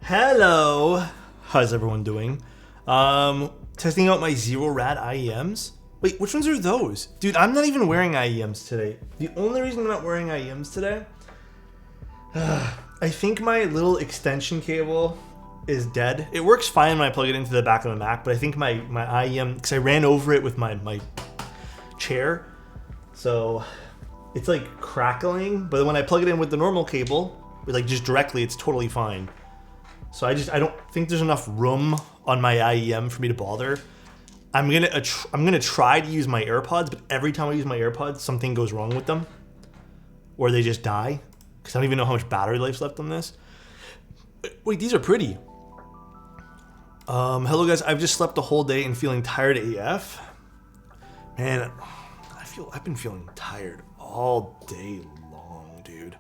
Hello, how's everyone doing? Testing out my Zero Rad IEMs. Wait, which ones are those? Dude, I'm not even wearing IEMs today. The only reason I'm not wearing IEMs today, I think my little extension cable is dead. It works fine when I plug it into the back of the Mac, but I think my IEM, because I ran over it with my chair, so it's like crackling, but when I plug it in with the normal cable, like just directly, it's totally fine. So I don't think there's enough room on my IEM for me to bother. I'm gonna try to use my AirPods, but every time I use my AirPods, something goes wrong with them, or they just die, because I don't even know how much battery life's left on this. Wait, these are pretty. Hello guys, I've just slept the whole day and feeling tired AF. Man, I've been feeling tired all day long, dude.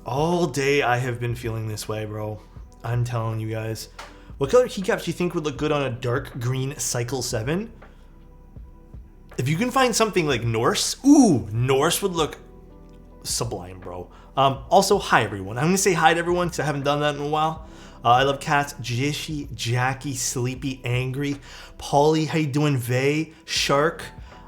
All day I have been feeling this way, bro. I'm telling you guys. What color keycaps do you think would look good on a dark green Cycle 7? If you can find something like Norse, Norse would look sublime, bro. Also, hi everyone. I'm gonna say hi to everyone because I haven't done that in a while. I love cats. Jishy, Jackie, Sleepy, Angry, Polly, how you doing? Vay, Shark.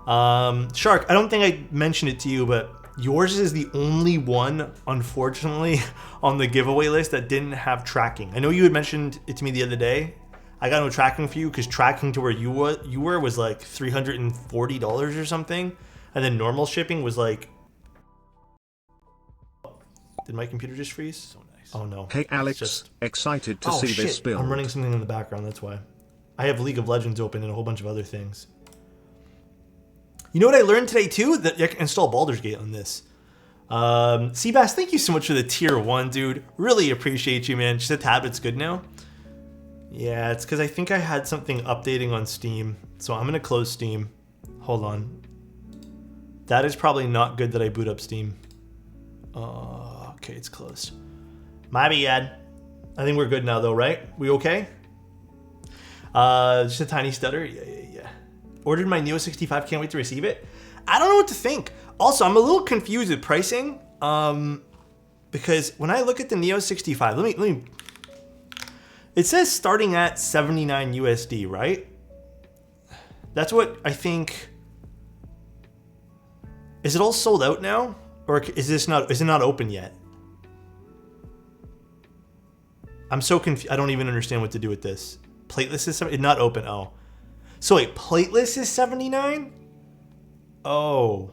Shark, I don't think I mentioned it to you, but yours is the only one, unfortunately, on the giveaway list that didn't have tracking. I know you had mentioned it to me the other day. I got no tracking for you because tracking to where you were was like $340 or something, and then normal shipping was like. Did my computer just freeze? So nice. Oh no. Hey Alex, excited to see this build. I'm running something in the background, that's why. I have League of Legends open and a whole bunch of other things. You know what I learned today too? That you can install Baldur's Gate on this. Seabass, thank you so much for the tier 1, dude. Really appreciate you, man. Just a tab, it's good now. Yeah, it's because I think I had something updating on Steam. So I'm gonna close Steam. Hold on. That is probably not good that I boot up Steam. Okay, it's closed. My bad. I think we're good now though, right? We okay? Just a tiny stutter. Yeah. Ordered my Neo65, can't wait to receive it. I don't know what to think. Also, I'm a little confused with pricing, because when I look at the Neo65, let me. It says starting at 79 USD, right? That's what I think. Is it all sold out now, or is it not open yet? I'm so confused. I don't even understand what to do with this. Plateless is not open. Oh. So wait, plateless is 79? Oh.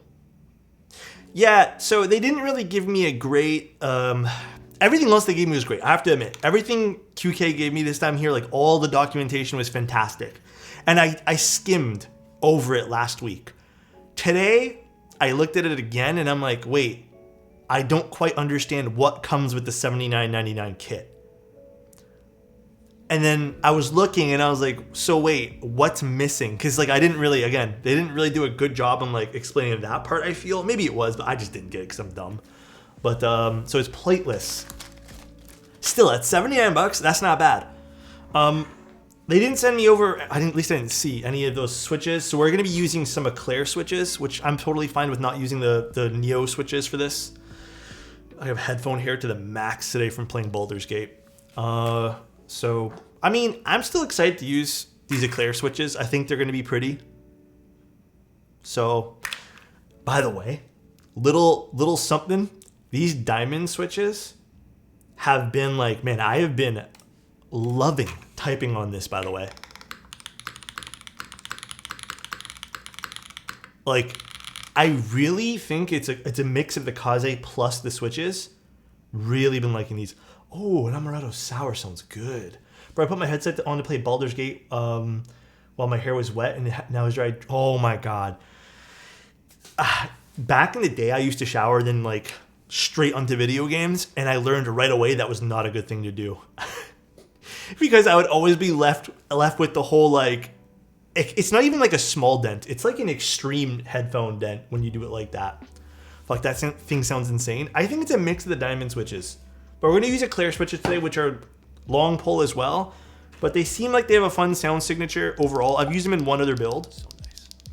Yeah, so they didn't really give me a great, everything else they gave me was great. I have to admit, everything QK gave me this time here, like all the documentation was fantastic. And I skimmed over it last week. Today, I looked at it again and I'm like, wait, I don't quite understand what comes with the $79.99 kit. And then I was looking and I was like, so wait, what's missing? Because like they didn't really do a good job on like explaining that part, I feel. Maybe it was, but I just didn't get it because I'm dumb. But so it's plateless. Still at 79 bucks, that's not bad. They didn't send me over, at least I didn't see any of those switches. So we're gonna be using some Eclair switches, which I'm totally fine with not using the Neo switches for this. I have headphone hair to the max today from playing Baldur's Gate. So, I mean, I'm still excited to use these Eclair switches. I think they're going to be pretty. So, by the way, little something. These diamond switches have been like, man, I have been loving typing on this, by the way. Like, I really think it's a mix of the Kaze plus the switches. Really been liking these. Oh, an Amaretto Sour sounds good. Bro, I put my headset on to play Baldur's Gate while my hair was wet and now it's dry. Oh my god. Back in the day, I used to shower then like straight onto video games, and I learned right away that was not a good thing to do. Because I would always be left with the whole like, it's not even like a small dent. It's like an extreme headphone dent when you do it like that. Fuck, that thing sounds insane. I think it's a mix of the diamond switches. But we're going to use Eclair switches today, which are long pull as well. But they seem like they have a fun sound signature overall. I've used them in one other build.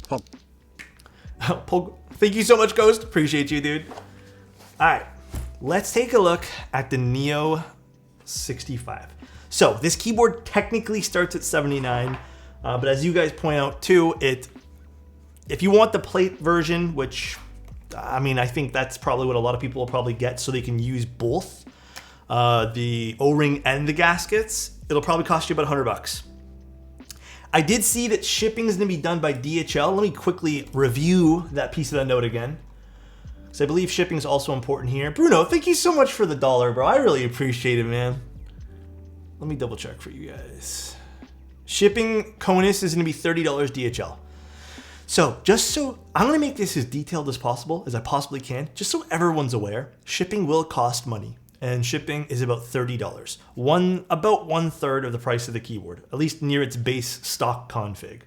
So nice. Pog. Thank you so much, Ghost. Appreciate you, dude. All right. Let's take a look at the Neo Neo65. So this keyboard technically starts at $79, but as you guys point out too, if you want the plate version, which I mean, I think that's probably what a lot of people will probably get, so they can use both the O-ring and the gaskets, it'll probably cost you about $100. I did see that shipping is going to be done by DHL. Let me quickly review that piece of the note again, because I believe shipping is also important here. Bruno, thank you so much for the $1, bro. I really appreciate it, man. Let me double check for you guys. Shipping CONUS is going to be $30 DHL. So I'm going to make this as detailed as possible, as I possibly can, just so everyone's aware. Shipping will cost money, and shipping is about $30. About 1/3 of the price of the keyboard, at least near its base stock config.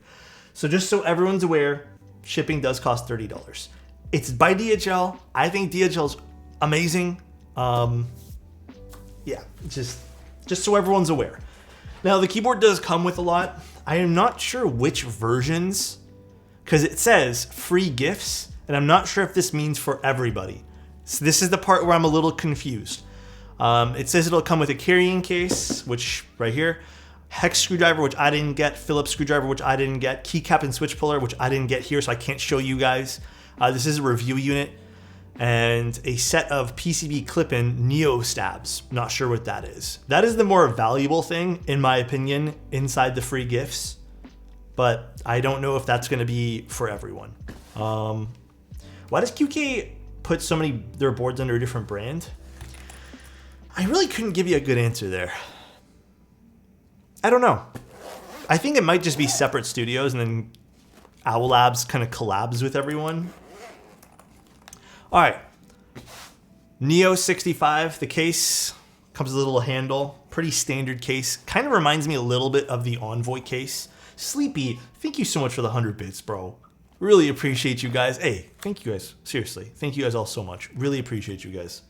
So just so everyone's aware, shipping does cost $30. It's by DHL. I think DHL's amazing. Yeah, just so everyone's aware. Now, the keyboard does come with a lot. I am not sure which versions, because it says free gifts, and I'm not sure if this means for everybody. So this is the part where I'm a little confused. It says it'll come with a carrying case, which right here, hex screwdriver, which I didn't get, Phillips screwdriver, which I didn't get, keycap and switch puller, which I didn't get here, so I can't show you guys. This is a review unit, and a set of PCB clip-in Neo stabs. Not sure what that is. That is the more valuable thing, in my opinion, inside the free gifts, but I don't know if that's going to be for everyone. Why does QK put so many their boards under a different brand? I really couldn't give you a good answer there. I don't know. I think it might just be separate studios, and then Owl Labs kind of collabs with everyone. All right, Neo65, the case comes with a little handle, pretty standard case. Kind of reminds me a little bit of the Envoy case. Sleepy, thank you so much for the 100 bits, bro. Really appreciate you guys. Hey, thank you guys. Seriously, thank you guys all so much. Really appreciate you guys.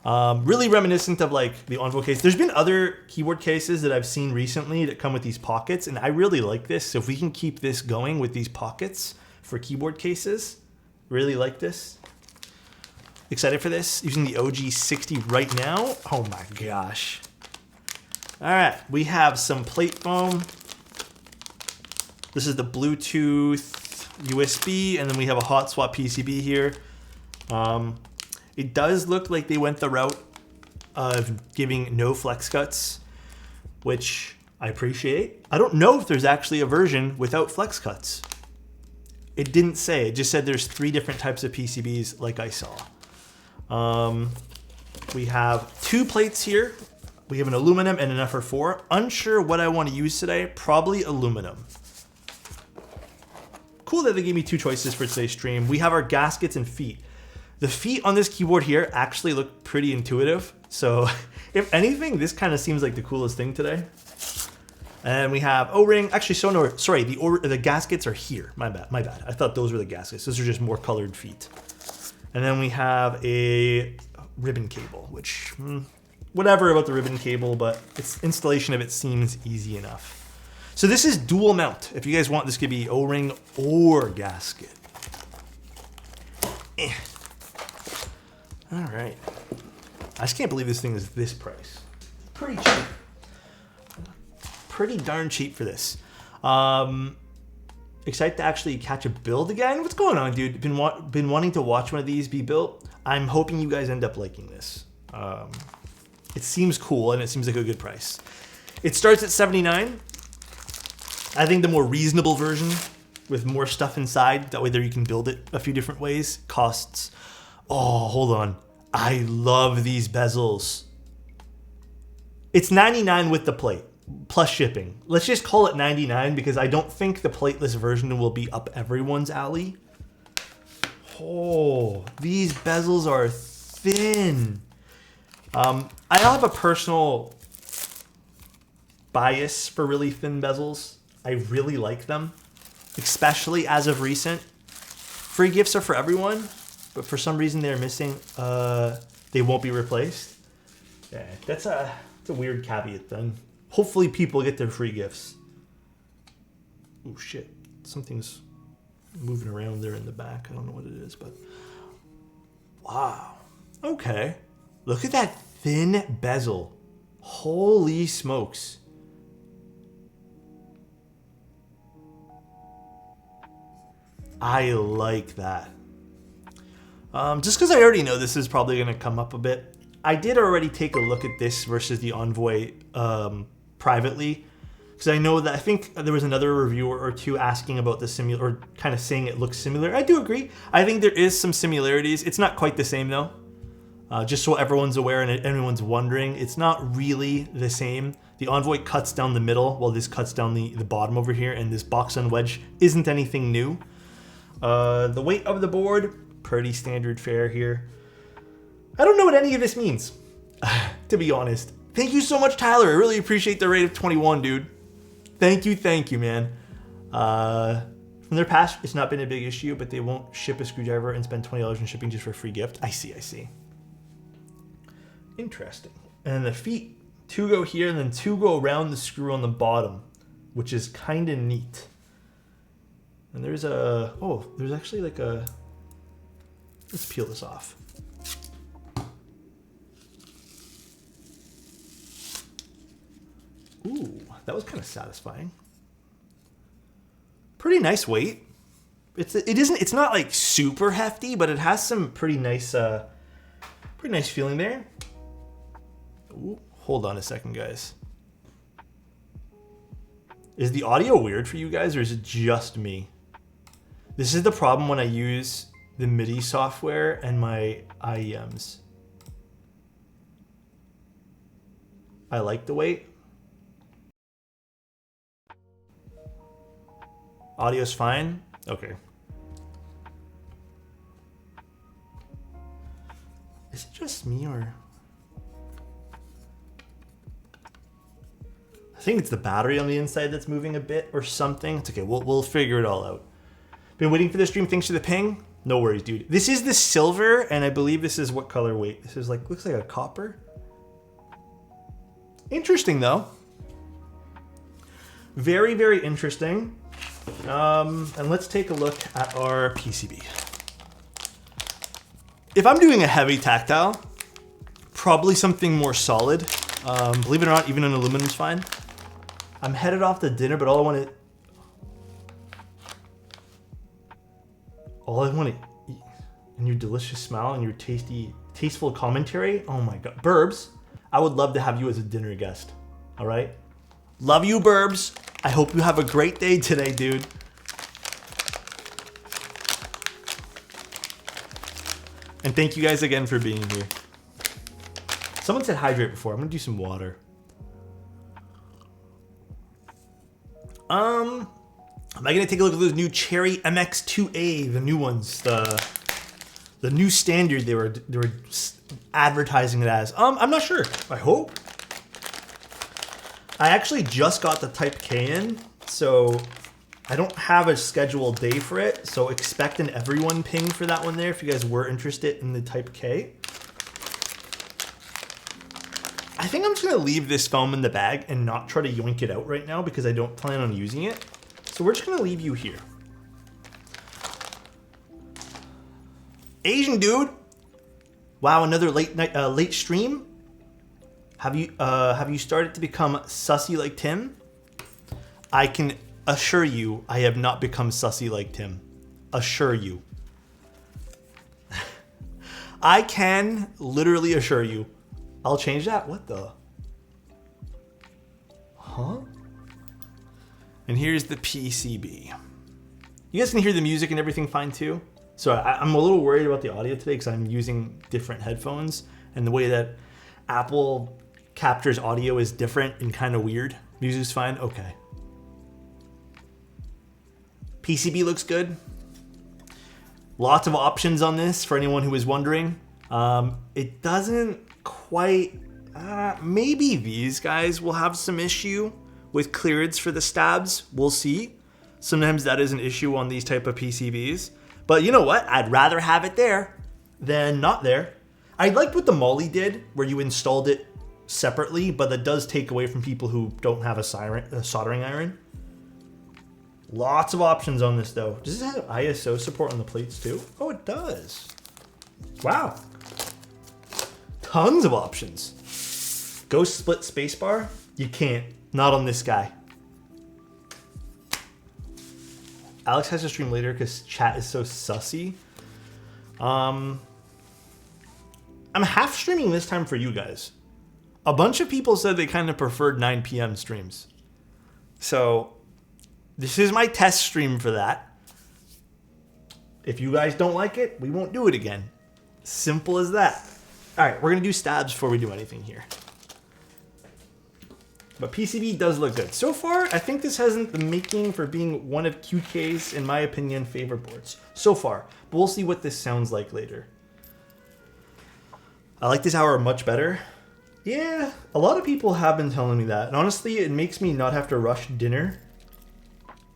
Really reminiscent of like the Envoy case. There's been other keyboard cases that I've seen recently that come with these pockets, and I really like this. So if we can keep this going with these pockets for keyboard cases, really like this. Excited for this. Using the OG60 right now. Oh my gosh. All right, we have some plate foam. This is the Bluetooth USB, and then we have a hot swap PCB here. It does look like they went the route of giving no flex cuts, which I appreciate. I don't know if there's actually a version without flex cuts. It didn't say. It just said there's 3 different types of PCBs like I saw. We have 2 plates here. We have an aluminum and an FR4. Unsure what I want to use today. Probably aluminum. Cool that they gave me 2 choices for today's stream. We have our gaskets and feet. The feet on this keyboard here actually look pretty intuitive. So if anything, this kind of seems like the coolest thing today. And we have O-ring. Actually, sorry, the gaskets are here. My bad. I thought those were the gaskets. Those are just more colored feet. And then we have a ribbon cable, which, whatever about the ribbon cable, but its installation of it seems easy enough. So this is dual mount. If you guys want, this could be O-ring or gasket. All right. I just can't believe this thing is this price. Pretty cheap. Pretty darn cheap for this. Excited to actually catch a build again. What's going on, dude? Been wanting to watch one of these be built. I'm hoping you guys end up liking this. It seems cool, and it seems like a good price. It starts at $79. I think the more reasonable version with more stuff inside, that way there you can build it a few different ways, costs... Oh, hold on. I love these bezels. It's $99 with the plate, plus shipping. Let's just call it $99 because I don't think the plateless version will be up everyone's alley. Oh, these bezels are thin. I have a personal bias for really thin bezels. I really like them, especially as of recent. Free gifts are for everyone, but for some reason they're missing. They won't be replaced. Yeah, that's a weird caveat then. Hopefully people get their free gifts. Oh shit, something's moving around there in the back. I don't know what it is, but wow. Okay, look at that thin bezel. Holy smokes. I like that. Just because I already know this is probably going to come up a bit, I did already take a look at this versus the Envoy privately. Because I know that I think there was another reviewer or two asking about the similar, or kind of saying it looks similar. I do agree. I think there is some similarities. It's not quite the same though. Just so everyone's aware and everyone's wondering, it's not really the same. The Envoy cuts down the middle while this cuts down the bottom over here, and this box on wedge isn't anything new. The weight of the board, pretty standard fare here. I don't know what any of this means, to be honest. Thank you so much, Tyler. I really appreciate the rate of 21, dude. Thank you, man. From their past, it's not been a big issue, but they won't ship a screwdriver and spend $20 in shipping just for a free gift. I see. Interesting. And then the feet, 2 go here, and then 2 go around the screw on the bottom, which is kind of neat. And there's there's actually like a, let's peel this off. Ooh, that was kind of satisfying. Pretty nice weight. It's not like super hefty, but it has some pretty nice feeling there. Ooh, hold on a second, guys. Is the audio weird for you guys, or is it just me? This is the problem when I use the MIDI software and my IEMs. I like the weight. Audio's fine? Okay. Is it just me, or? I think it's the battery on the inside that's moving a bit or something. It's okay, we'll figure it all out. Been waiting for the stream, thanks for the ping. No worries, dude. This is the silver, and I believe this is what color weight? This is like, looks like a copper. Interesting though. Very, very interesting. And let's take a look at our PCB. If I'm doing a heavy tactile, probably something more solid. Believe it or not, even an aluminum's fine. I'm headed off to dinner, but all I want to eat, and your delicious smile and your tasteful commentary. Oh my God, Burbs, I would love to have you as a dinner guest. All right, love you, Burbs. I hope you have a great day today, dude. And thank you guys again for being here. Someone said hydrate before. I'm gonna do some water. Am I gonna take a look at those new Cherry MX2A, the new ones, the new standard they were advertising it as? I'm not sure. I hope. I actually just got the Type K in, so I don't have a scheduled day for it. So expect an everyone ping for that one there if you guys were interested in the Type K. I think I'm just gonna leave this foam in the bag and not try to yoink it out right now because I don't plan on using it. So we're just gonna leave you here. Asian dude. Wow, another late stream. Have you started to become sussy like Tim? I can assure you, I have not become sussy like Tim. Assure you. I can literally assure you. I'll change that. What the? Huh? And here's the PCB. You guys can hear the music and everything fine too. So I'm a little worried about the audio today because I'm using different headphones, and the way that Apple captures audio is different and kind of weird. Music's fine. Okay. PCB looks good. Lots of options on this for anyone who was wondering. It doesn't quite, maybe these guys will have some issue with clearance for the stabs. We'll see. Sometimes that is an issue on these type of PCBs. But you know what? I'd rather have it there than not there. I liked what the Molly did, where you installed it separately, but that does take away from people who don't have a soldering iron. Lots of options on this though. Does this have ISO support on the plates too? Oh, it does. Wow. Tons of options. Go split spacebar. You can't. Not on this guy. Alex has to stream later because chat is so sussy. I'm half streaming this time for you guys. A bunch of people said they kind of preferred 9 p.m. streams. So this is my test stream for that. If you guys don't like it, we won't do it again. Simple as that. All right, we're going to do stabs before we do anything here. But PCB does look good. So far, I think this hasn't the making for being one of QK's, in my opinion, favorite boards. So far. But we'll see what this sounds like later. I like this hour much better. Yeah, a lot of people have been telling me that. And honestly, it makes me not have to rush dinner.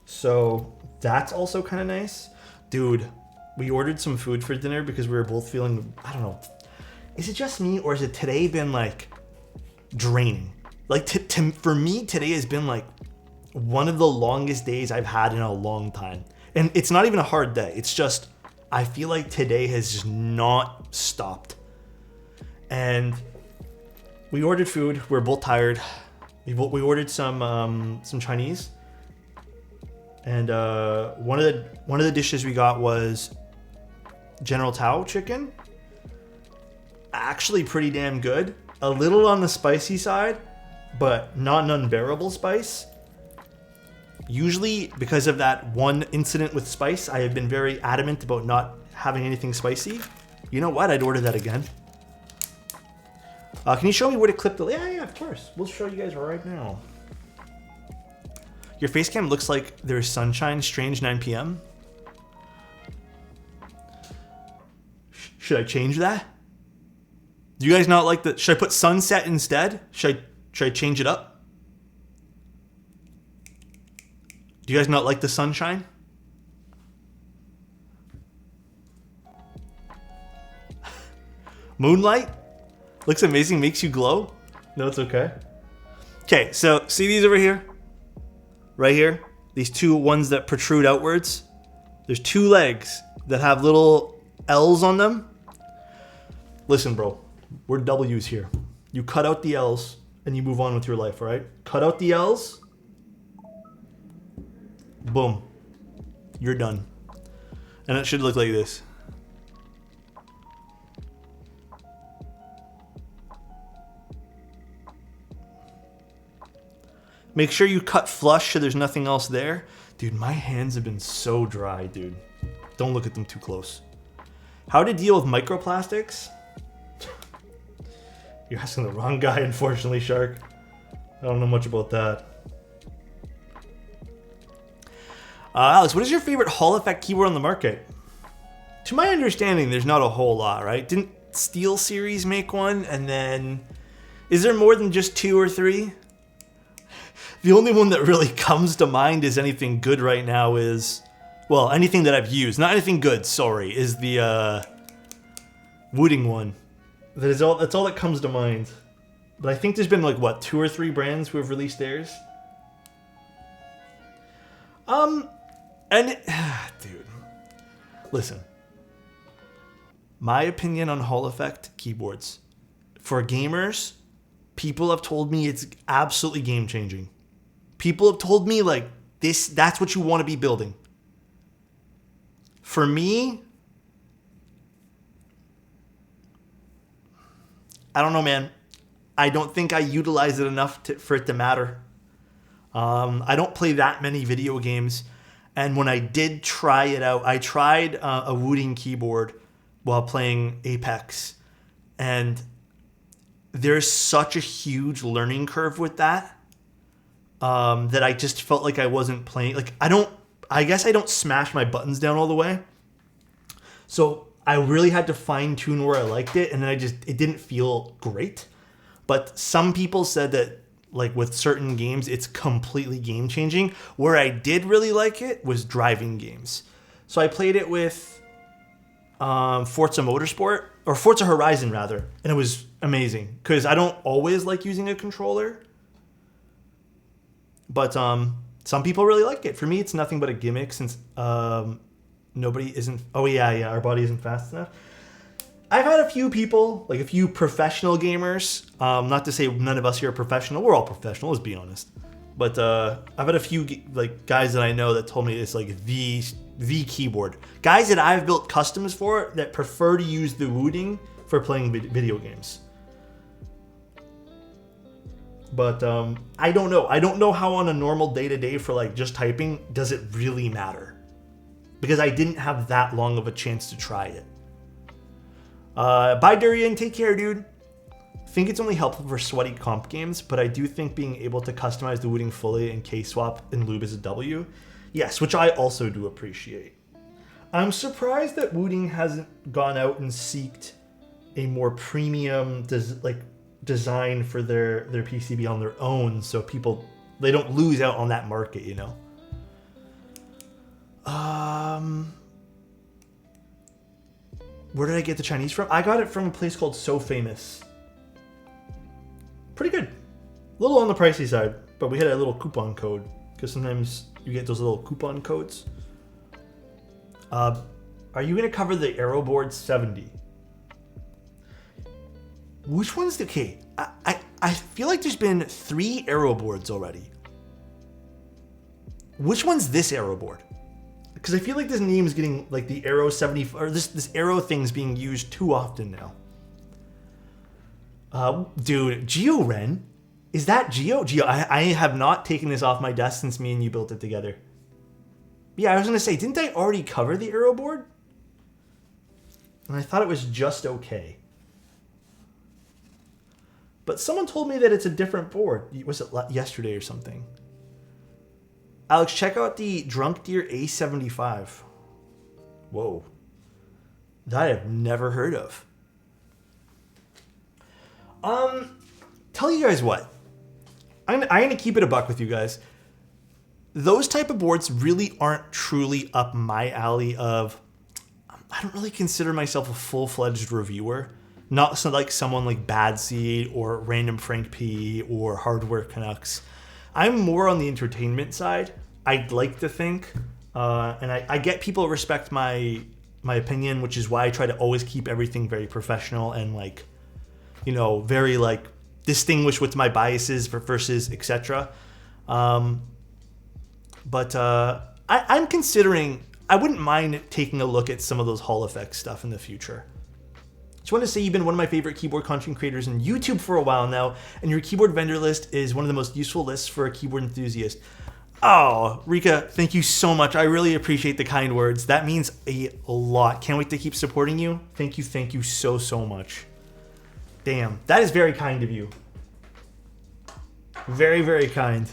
So that's also kind of nice. Dude, we ordered some food for dinner because we were both feeling, I don't know. Is it just me or has it today been like draining? Like for me, today has been like one of the longest days I've had in a long time. And it's not even a hard day. It's just, I feel like today has just not stopped. And we ordered food. We're both tired. We ordered some Chinese. And one of the dishes we got was General Tao chicken. Actually pretty damn good. A little on the spicy side, but not an unbearable spice. Usually, because of that one incident with spice, I have been very adamant about not having anything spicy. You know what? I'd order that again. Can you show me where to clip the... Yeah, of course. We'll show you guys right now. Your face cam looks like there's sunshine. Strange 9 p.m. Should I change that? Do you guys not like the... Should I put sunset instead? Should I change it up? Do you guys not like the sunshine? Moonlight? Looks amazing, makes you glow? No, it's okay. Okay, so see these over here? Right here? These two ones that protrude outwards? There's two legs that have little L's on them. Listen, bro. We're W's here. You cut out the L's and you move on with your life, all right? Cut out the L's. Boom. You're done. And it should look like this. Make sure you cut flush so there's nothing else there. Dude, my hands have been so dry, dude. Don't look at them too close. How to deal with microplastics? You're asking the wrong guy, unfortunately, Shark. I don't know much about that. Alex, what is your favorite Hall Effect keyboard on the market? To my understanding, there's not a whole lot, right? Didn't Steel Series make one? And then, is there more than just 2 or 3? The only one that really comes to mind is anything good right now is, well, anything that I've used. Not anything good, sorry, is the Wooding one. That's all that comes to mind. But I think there's been like, what, 2 or 3 brands who have released theirs? Dude, listen. My opinion on Hall Effect keyboards. For gamers, people have told me it's absolutely game-changing. People have told me, like, that's what you want to be building. For me, I don't know, man. I don't think I utilize it enough for it to matter. I don't play that many video games. And when I did try it out, I tried a Wooding keyboard while playing Apex. And there's such a huge learning curve with that. That I just felt like I wasn't playing. Like, I guess I don't smash my buttons down all the way. So I really had to fine tune where I liked it. And then it didn't feel great. But some people said that, like, with certain games, it's completely game changing. Where I did really like it was driving games. So I played it with Forza Motorsport, or Forza Horizon rather. And it was amazing. Because I don't always like using a controller. But some people really like it. For me, it's nothing but a gimmick since nobody isn't... Oh, yeah, our body isn't fast enough. I've had a few people, like a few professional gamers. Not to say none of us here are professional. We're all professional, let's be honest. But I've had a few like guys that I know that told me it's like the keyboard. Guys that I've built customs for that prefer to use the Wooding for playing video games. But I don't know. I don't know how on a normal day-to-day for like just typing, does it really matter? Because I didn't have that long of a chance to try it. Bye, Durian. Take care, dude. I think it's only helpful for sweaty comp games, but I do think being able to customize the Wooding fully and K-swap and lube is a W. Yes, which I also do appreciate. I'm surprised that Wooding hasn't gone out and seeked a more premium design for their PCB on their own, so they don't lose out on that market, you know. Where did I get the Chinese from? I got it from a place called So Famous. Pretty good. A little on the pricey side, but we had a little coupon code because sometimes you get those little coupon codes. Are you going to cover the Aeroboard 70? Which one's the... Okay, I feel like there's been 3 Aeroboards already. Which one's this Aeroboard? Because I feel like this name is getting like the Aero 70, or this Aero thing's being used too often now. Dude, GeoRen? Is that Geo? I have not taken this off my desk since me and you built it together. Yeah, I was going to say, didn't I already cover the Aeroboard? And I thought it was just okay. But someone told me that it's a different board. Was it yesterday or something? Alex, check out the Drunk Deer A75. Whoa. That I have never heard of. Tell you guys what. I'm going to keep it a buck with you guys. Those type of boards really aren't truly up my alley of... I don't really consider myself a full-fledged reviewer. Not so like someone like Bad Seed or Random Frank P or Hardware Canucks. I'm more on the entertainment side, I'd like to think. And I get people respect my opinion, which is why I try to always keep everything very professional and like, you know, very like distinguish with my biases versus etc. I'm considering, I wouldn't mind taking a look at some of those Hall effect stuff in the future. Just want to say you've been one of my favorite keyboard content creators on YouTube for a while now, and your keyboard vendor list is one of the most useful lists for a keyboard enthusiast. Oh, Rika, thank you so much. I really appreciate the kind words. That means a lot. Can't wait to keep supporting you. Thank you so, so much. Damn, that is very kind of you. Very, very kind.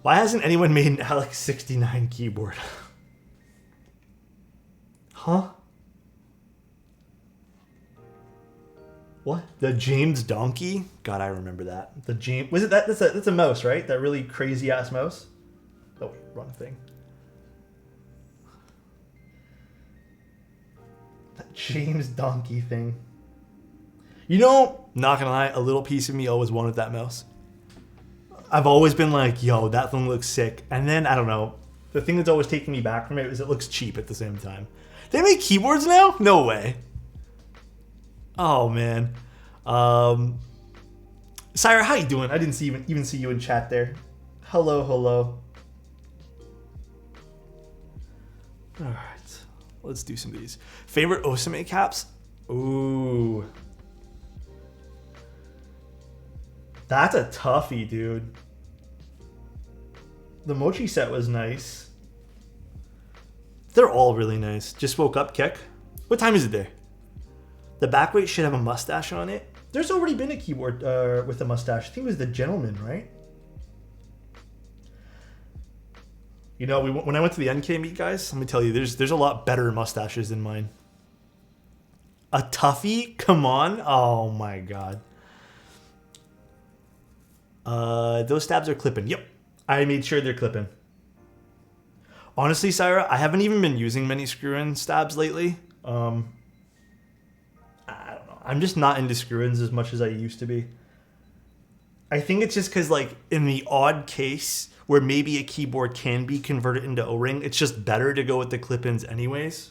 Why hasn't anyone made an Alex 69 keyboard? Huh? What? The James Donkey? God, I remember that. The James... Was it that? That's a mouse, right? That really crazy-ass mouse? Oh, wait, wrong thing. That James Donkey thing. You know, not gonna lie, a little piece of me always wanted that mouse. I've always been like, yo, that thing looks sick. And then, I don't know, the thing that's always taking me back from it is it looks cheap at the same time. They make keyboards now? No way. Oh, man. Syra, how you doing? I didn't even see you in chat there. Hello. All right. Let's do some of these. Favorite Osame caps? Ooh. That's a toughie, dude. The Mochi set was nice. They're all really nice. Just woke up, Kick. What time is it there? The backweight should have a mustache on it. There's already been a keyboard with a mustache. I think it was the Gentleman, right? You know, when I went to the NK meet, guys, let me tell you, there's a lot better mustaches than mine. A toughie? Come on. Oh, my God. Those stabs are clipping. Yep. I made sure they're clipping. Honestly, Syra, I haven't even been using many screw-in stabs lately. I'm just not into screw-ins as much as I used to be. I think it's just because, like, in the odd case where maybe a keyboard can be converted into O-ring, it's just better to go with the clip-ins anyways.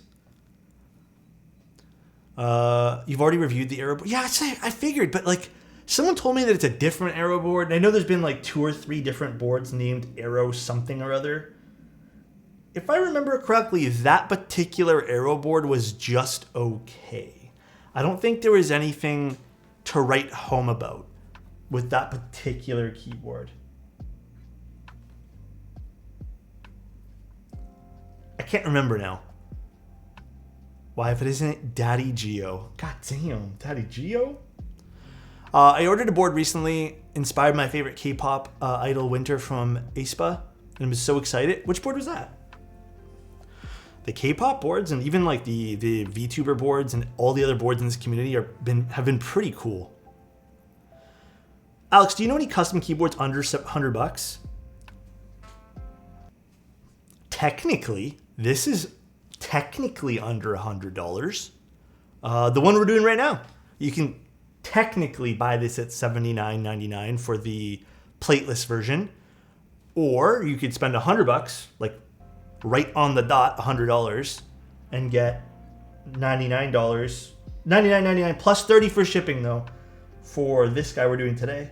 You've already reviewed the Aero board. Yeah, I figured, but like someone told me that it's a different Aero board. And I know there's been like 2 or 3 different boards named Aero something or other. If I remember correctly, that particular Aero board was just okay. I don't think there was anything to write home about with that particular keyboard. I can't remember now. Why, if it isn't Daddy Geo? God damn, Daddy Geo? I ordered a board recently, inspired by my favorite K-pop idol Winter from aespa, and I was so excited. Which board was that? The K-pop boards and even like the VTuber boards and all the other boards in this community have been pretty cool. Alex, do you know any custom keyboards under $100? Technically, this is technically under $100. The one we're doing right now, you can technically buy this at $79.99 for the plateless version, or you could spend $100, like right on the dot, $100, and get $99, $99.99 plus $30 for shipping though, for this guy we're doing today.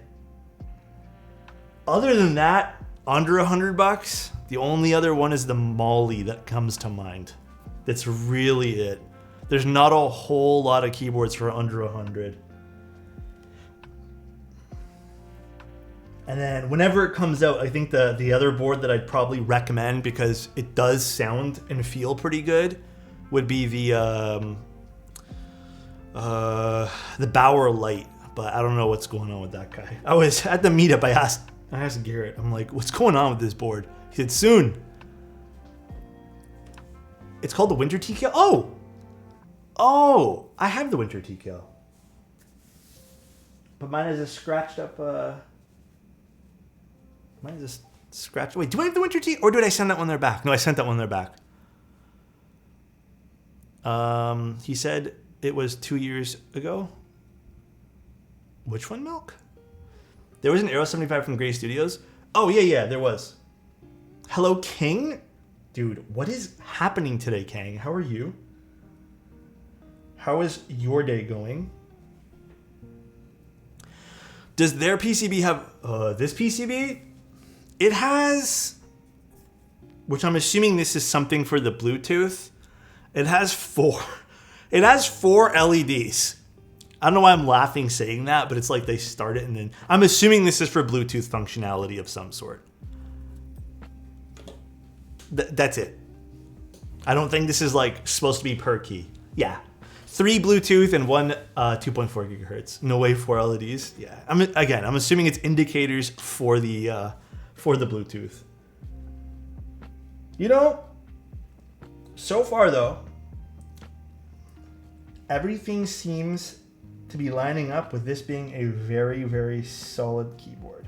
Other than that, under $100, the only other one is the Molly that comes to mind. That's really it. There's not a whole lot of keyboards for under 100. And then whenever it comes out, I think the other board that I'd probably recommend, because it does sound and feel pretty good, would be the Bauer Light. But I don't know what's going on with that guy. I was at the meetup. I asked Garrett. I'm like, what's going on with this board? He said, soon. It's called the Winter TKL. Oh, I have the Winter TKL. But mine is a scratched up. Mine is a scratched. Wait, do I have the Winter TKL? Or did I send that one there back? No, I sent that one there back. He said it was 2 years ago. Which one, Milk? There was an Aero 75 from Gray Studios. Oh, yeah, there was. Hello, King? Dude, what is happening today, Kang? How are you? How is your day going? Does their PCB have this PCB? It has, which I'm assuming this is something for the Bluetooth. It has 4. It has 4 LEDs. I don't know why I'm laughing saying that, but it's like they start it and then I'm assuming this is for Bluetooth functionality of some sort. That's it. I don't think this is like supposed to be per key. Yeah. 3 Bluetooth and 1 2.4 gigahertz. No way 4 LEDs. Yeah. I'm assuming it's indicators for the Bluetooth. You know, so far though, everything seems to be lining up with this being a very, very solid keyboard.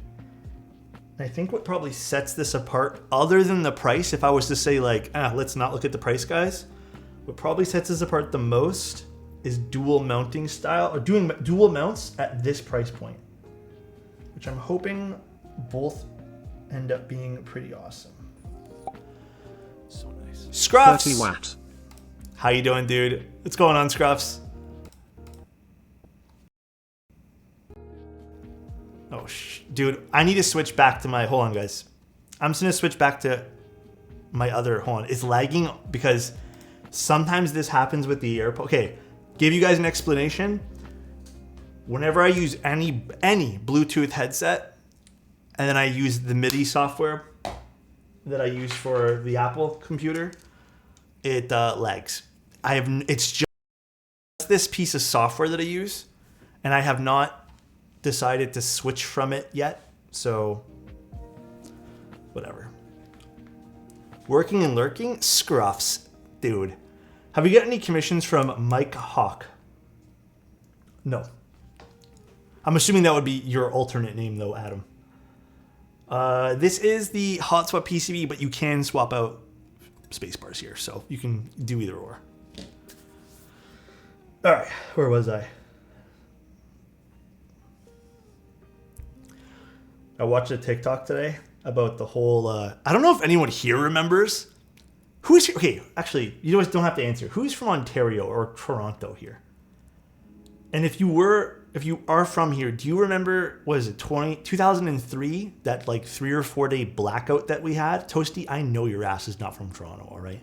I think what probably sets this apart, other than the price, if I was to say like, let's not look at the price, guys, what probably sets this apart the most is dual mounting style, or doing dual mounts at this price point, which I'm hoping both end up being pretty awesome. So nice. Scruffs! 30 watt. How you doing, dude? What's going on, Scruffs? Oh, dude, I need to switch back to my, hold on, guys. I'm just gonna switch back to my other, hold on. It's lagging because sometimes this happens with the AirPod. Okay, give you guys an explanation. Whenever I use any Bluetooth headset, and then I use the MIDI software that I use for the Apple computer, it lags. It's just this piece of software that I use, and I have not decided to switch from it yet, so whatever. Working and lurking? Scruffs. Dude. Have you got any commissions from Mike Hawk? No. I'm assuming that would be your alternate name though, Adam. This is the hotspot PCB, but you can swap out spacebars here, so you can do either or. All right, where was I? I watched a TikTok today about the whole, I don't know if anyone here remembers. Who's here? Okay, actually, you guys don't have to answer. Who's from Ontario or Toronto here? And if you are from here, do you remember, what is it, 2003, that like 3 or 4 day blackout that we had? Toasty, I know your ass is not from Toronto, all right?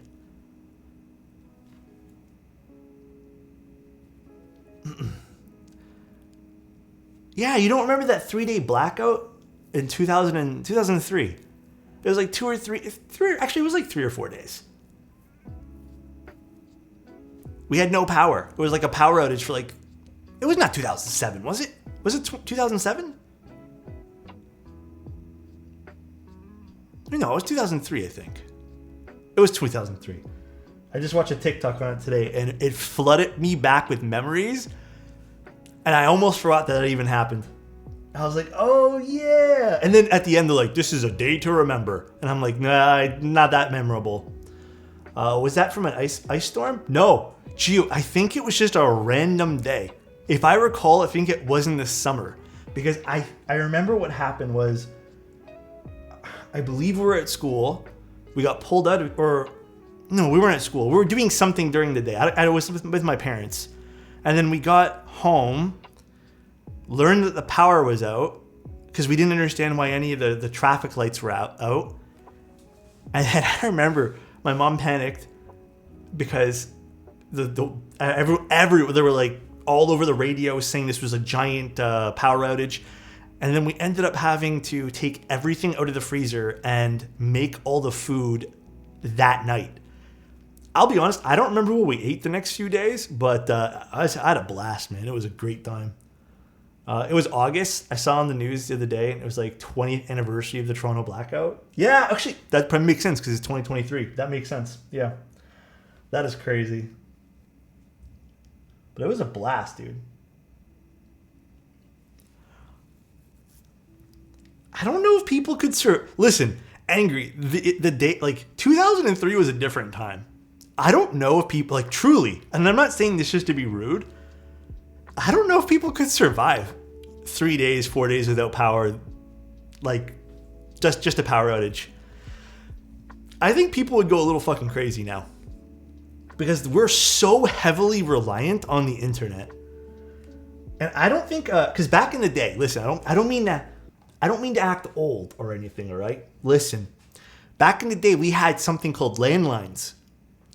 Yeah, you don't remember that 3 day blackout in 2003? It was like 2 or 3, actually it was like 3 or 4 days. We had no power. It was like a power outage for like, it was not 2007, was it? Was it 2007? No, it was 2003, I think. It was 2003. I just watched a TikTok on it today, and it flooded me back with memories, and I almost forgot that it even happened. I was like, oh yeah. And then at the end, they're like, this is a day to remember. And I'm like, nah, not that memorable. Was that from an ice storm? No. Gio, I think it was just a random day. If I recall, I think it was in the summer. Because I remember what happened was, I believe we were at school. We got pulled out of, or no, we weren't at school. We were doing something during the day. I was with my parents. And then we got home, learned that the power was out, because we didn't understand why any of the traffic lights were out. And then I remember my mom panicked because there were like all over the radio saying this was a giant power outage. And then we ended up having to take everything out of the freezer and make all the food that night. I'll be honest, I don't remember what we ate the next few days, but I had a blast, man. It was a great time. It was August. I saw on the news the other day, and it was like 20th anniversary of the Toronto blackout. Yeah, actually, that probably makes sense because it's 2023. That makes sense. Yeah. That is crazy. But it was a blast, dude. I don't know if people could listen, angry. The day, like 2003 was a different time. I don't know if people, like, truly, and I'm not saying this just to be rude, I don't know if people could survive 3 days, 4 days without power, like just a power outage. I think people would go a little fucking crazy now because we're so heavily reliant on the internet. And I don't think, because back in the day, listen, I don't mean to act old or anything, all right? Listen, back in the day, we had something called landlines.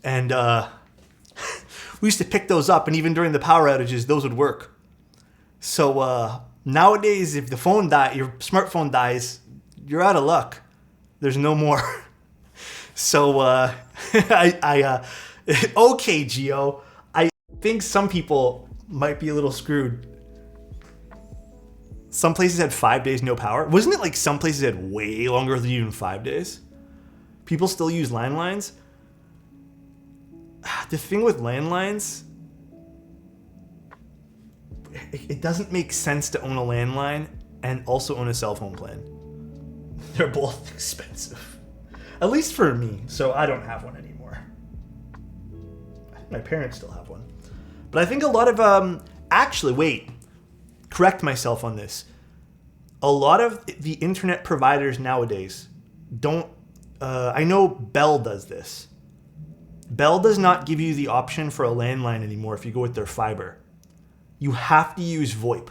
And we used to pick those up, and even during the power outages, those would work. So nowadays, if your smartphone dies, you're out of luck. There's no more. So okay, Gio, I think some people might be a little screwed. Some places had 5 days no power. Wasn't it like some places had way longer than even 5 days? People still use landlines. The thing with landlines, it doesn't make sense to own a landline and also own a cell phone plan. They're both expensive. At least for me, so I don't have one anymore. I think my parents still have one. But I think a lot of, correct myself on this. A lot of the internet providers nowadays don't, I know Bell does this. Bell does not give you the option for a landline anymore if you go with their fiber. You have to use VoIP,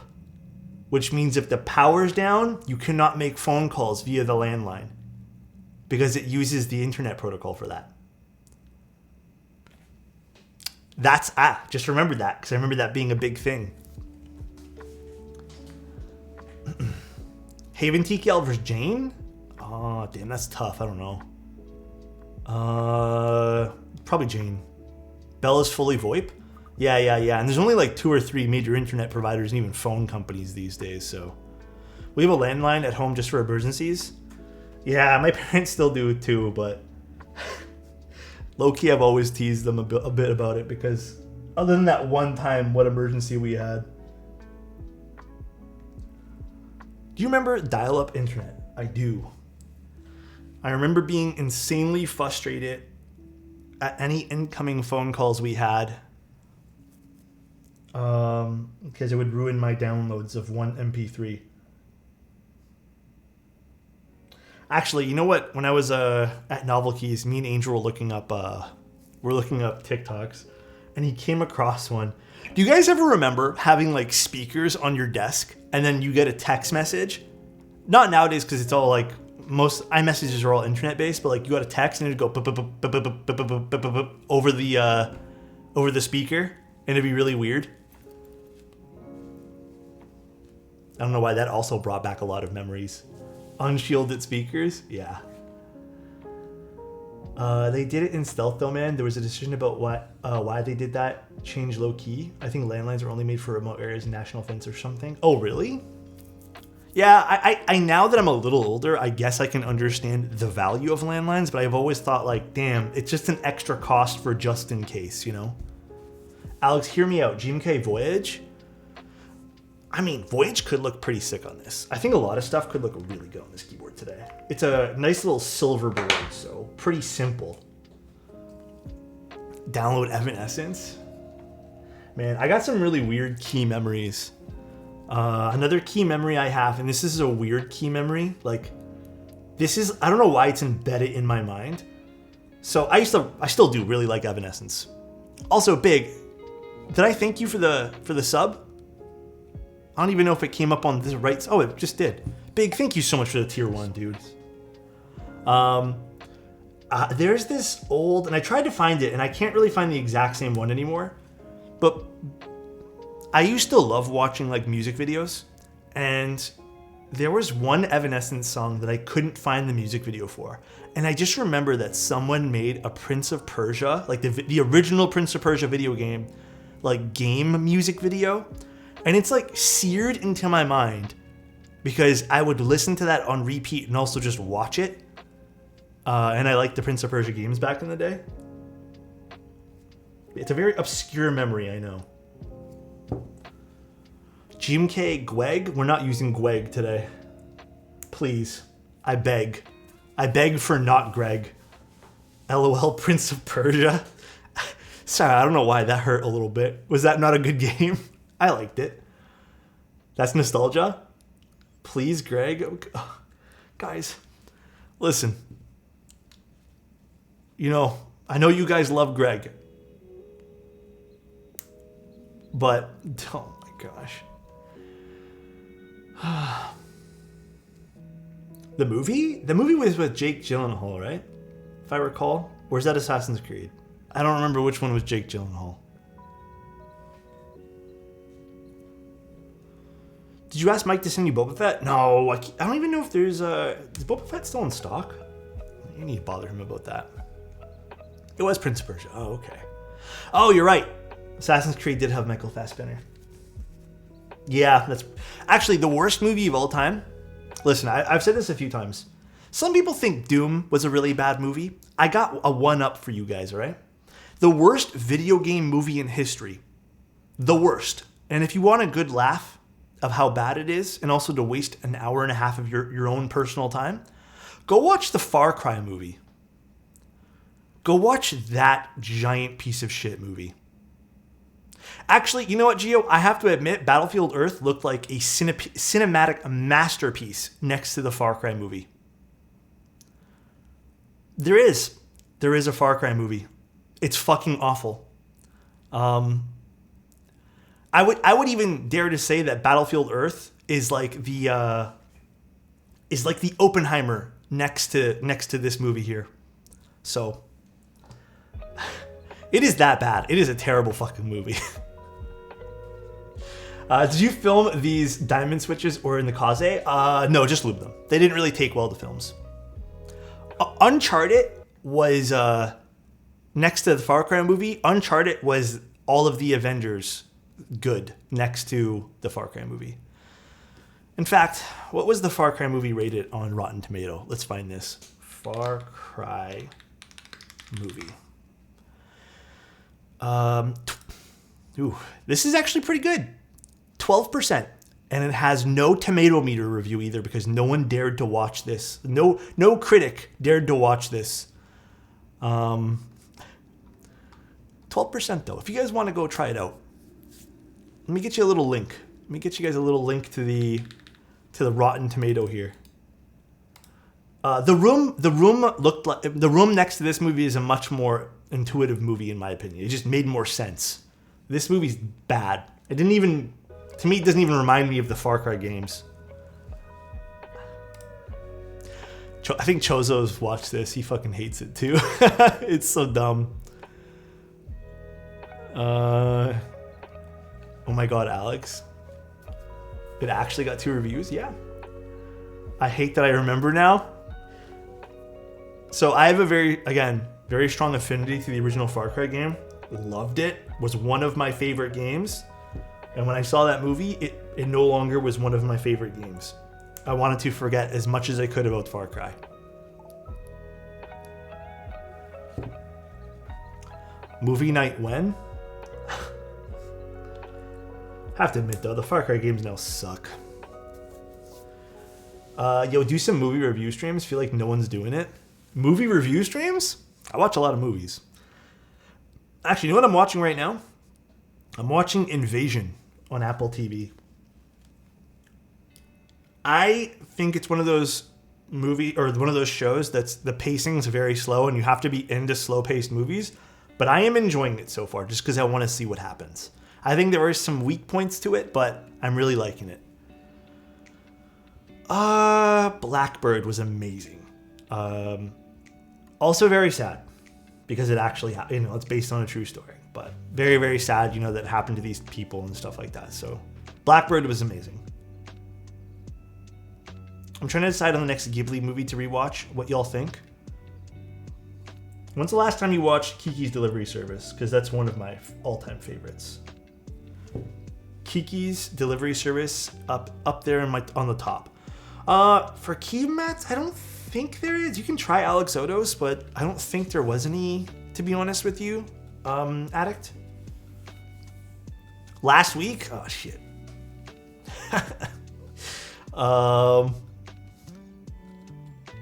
which means if the power's down, you cannot make phone calls via the landline because it uses the internet protocol for that. Just remember that because I remember that being a big thing. Haven TKL versus Jane? Oh, damn, that's tough. I don't know. Probably Jane. Bella's fully VoIP? Yeah. And there's only like 2 or 3 major internet providers and even phone companies these days, so. We have a landline at home just for emergencies. Yeah, my parents still do it too, but low-key I've always teased them a bit about it because other than that one time, what emergency we had. Do you remember dial-up internet? I do. I remember being insanely frustrated at any incoming phone calls we had because it would ruin my downloads of one MP3. Actually, you know what? When I was at Novel Keys, me and Angel were looking up TikToks, and he came across one Do you guys ever remember having like speakers on your desk and then you get a text message? Not nowadays because it's all like most iMessages are all internet based, but like you got a text and it'd go over the speaker and it'd be really weird. I don't know why that also brought back a lot of memories. Unshielded speakers, yeah. They did it in stealth though, man. There was a decision about why they did that. Change low key. I think landlines are only made for remote areas and national fence or something. Oh, really? Yeah, I now that I'm a little older, I guess I can understand the value of landlines, but I've always thought like, damn, it's just an extra cost for just in case, you know? Alex, hear me out. GMK Voyage? I mean, Voyage could look pretty sick on this. I think a lot of stuff could look really good on this keyboard today. It's a nice little silver board, so pretty simple. Download Evanescence. Man, I got some really weird key memories. Another key memory I have, and this is a weird key memory. Like, this is, I don't know why it's embedded in my mind. So I still do really like Evanescence. Also, Big, did I thank you for the sub? I don't even know if it came up on this right. Oh, it just did. Big, thank you so much for the tier 1, dude. There's this old, and I tried to find it, and I can't really find the exact same one anymore. But I used to love watching like music videos, and there was one Evanescence song that I couldn't find the music video for. And I just remember that someone made a Prince of Persia, like the original Prince of Persia video game, like game music video. And it's like seared into my mind because I would listen to that on repeat and also just watch it. And I liked the Prince of Persia games back in the day. It's a very obscure memory, I know. GMK Gweg? We're not using Gweg today. Please. I beg. I beg for not Greg. LOL Prince of Persia. Sorry, I don't know why that hurt a little bit. Was that not a good game? I liked it. That's nostalgia. Please, Greg. Guys, listen. You know, I know you guys love Greg. But, oh my gosh. The movie? The movie was with Jake Gyllenhaal, right? If I recall. Or is that Assassin's Creed? I don't remember which one was Jake Gyllenhaal. Did you ask Mike to send you Boba Fett? No, I don't even know if there's is Boba Fett still in stock? You need to bother him about that. It was Prince of Persia. Oh, okay. Oh, you're right. Assassin's Creed did have Michael Fassbender. Yeah, that's actually the worst movie of all time. Listen, I've said this a few times. Some people think Doom was a really bad movie. I got a one-up for you guys, all right? The worst video game movie in history. The worst. And if you want a good laugh of how bad it is, and also to waste an hour and a half of your own personal time, go watch the Far Cry movie. Go watch that giant piece of shit movie. Actually, you know what, Gio? I have to admit, Battlefield Earth looked like a cinematic masterpiece next to the Far Cry movie. There is a Far Cry movie. It's fucking awful. I would even dare to say that Battlefield Earth is like the Oppenheimer next to this movie here. So it is that bad. It is a terrible fucking movie. Did you film these diamond switches or in the Kaze? No, just lube them. They didn't really take well to films. Uncharted was next to the Far Cry movie. Uncharted was all of the Avengers good next to the Far Cry movie. In fact, what was the Far Cry movie rated on Rotten Tomato? Let's find this. Far Cry movie. This is actually pretty good. 12%. And it has no tomato meter review either because no one dared to watch this. No critic dared to watch this. 12% though. If you guys want to go try it out, let me get you a little link. Let me get you guys a little link to the Rotten Tomato here. The room looked like the room next to this movie is a much more intuitive movie in my opinion. It just made more sense This movie's bad. It didn't even, to me, it doesn't even remind me of the Far Cry games. I think Chozo's watched this. He fucking hates it too. It's so dumb. Oh my god, Alex. It actually got 2 reviews? Yeah. I hate that I remember now. So I have a very strong affinity to the original Far Cry game. Loved it. Was one of my favorite games. And when I saw that movie, it no longer was one of my favorite games. I wanted to forget as much as I could about Far Cry. Movie night when? Have to admit though, the Far Cry games now suck. Yo, do some movie review streams. Feel like no one's doing it. Movie review streams? I watch a lot of movies. Actually, you know what I'm watching right now? I'm watching Invasion on Apple TV. I think it's one of those shows that's the pacing's very slow and you have to be into slow-paced movies. But I am enjoying it so far just because I want to see what happens. I think there are some weak points to it, but I'm really liking it. Blackbird was amazing. Also very sad because it actually, it's based on a true story, but very, very sad, that happened to these people and stuff like that. So Blackbird was amazing. I'm trying to decide on the next Ghibli movie to rewatch. What y'all think? When's the last time you watched Kiki's Delivery Service? Because that's one of my all-time favorites. Kiki's Delivery Service up there on the top. For Keymates, I don't think there is. You can try Alex Odos, but I don't think there was any, to be honest with you, Addict. Last week? Oh, shit.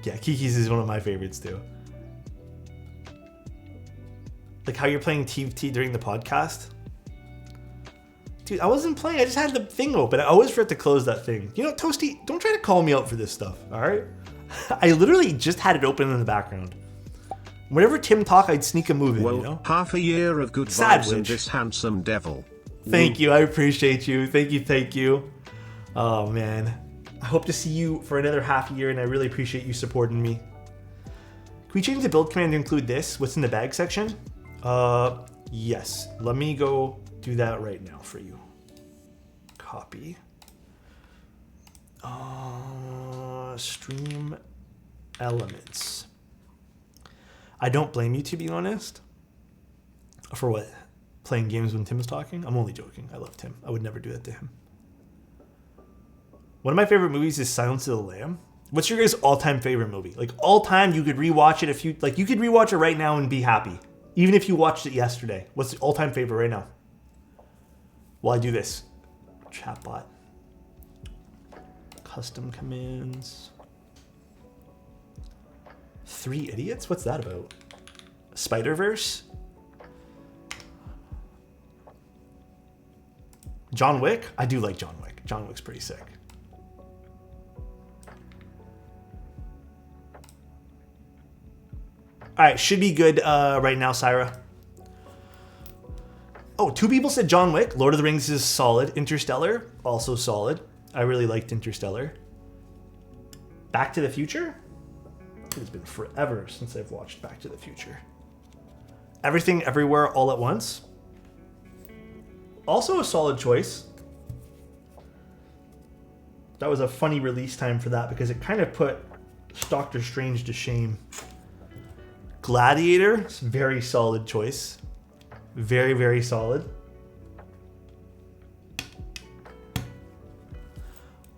Yeah, Kiki's is one of my favorites, too. Like how you're playing TFT during the podcast. Dude, I wasn't playing. I just had the thing open. I always forget to close that thing. Toasty, don't try to call me out for this stuff, all right? I literally just had it open in the background. Whenever Tim talked, I'd sneak a move in, half a year of good vibes in this handsome devil. Thank you. I appreciate you. Thank you. Oh, man. I hope to see you for another half year, and I really appreciate you supporting me. Can we change the build command to include this? What's in the bag section? Yes. Let me go do that right now for you. Copy. Stream elements. I don't blame you, to be honest. For what? Playing games when Tim's talking? I'm only joking. I love Tim. I would never do that to him. One of my favorite movies is Silence of the Lamb. What's your guys' all-time favorite movie? Like, all-time, you could rewatch it you could rewatch it right now and be happy. Even if you watched it yesterday. What's the all-time favorite right now? While I do this. Chatbot. Custom commands. 3 Idiots? What's that about? Spider-Verse? John Wick? I do like John Wick. John Wick's pretty sick. All right, should be good right now, Syra. Oh, 2 people said John Wick. Lord of the Rings is solid. Interstellar, also solid. I really liked Interstellar. Back to the Future? It's been forever since I've watched Back to the Future. Everything, Everywhere, All at Once. Also a solid choice. That was a funny release time for that because it kind of put Doctor Strange to shame. Gladiator, it's a very solid choice. Very, very solid.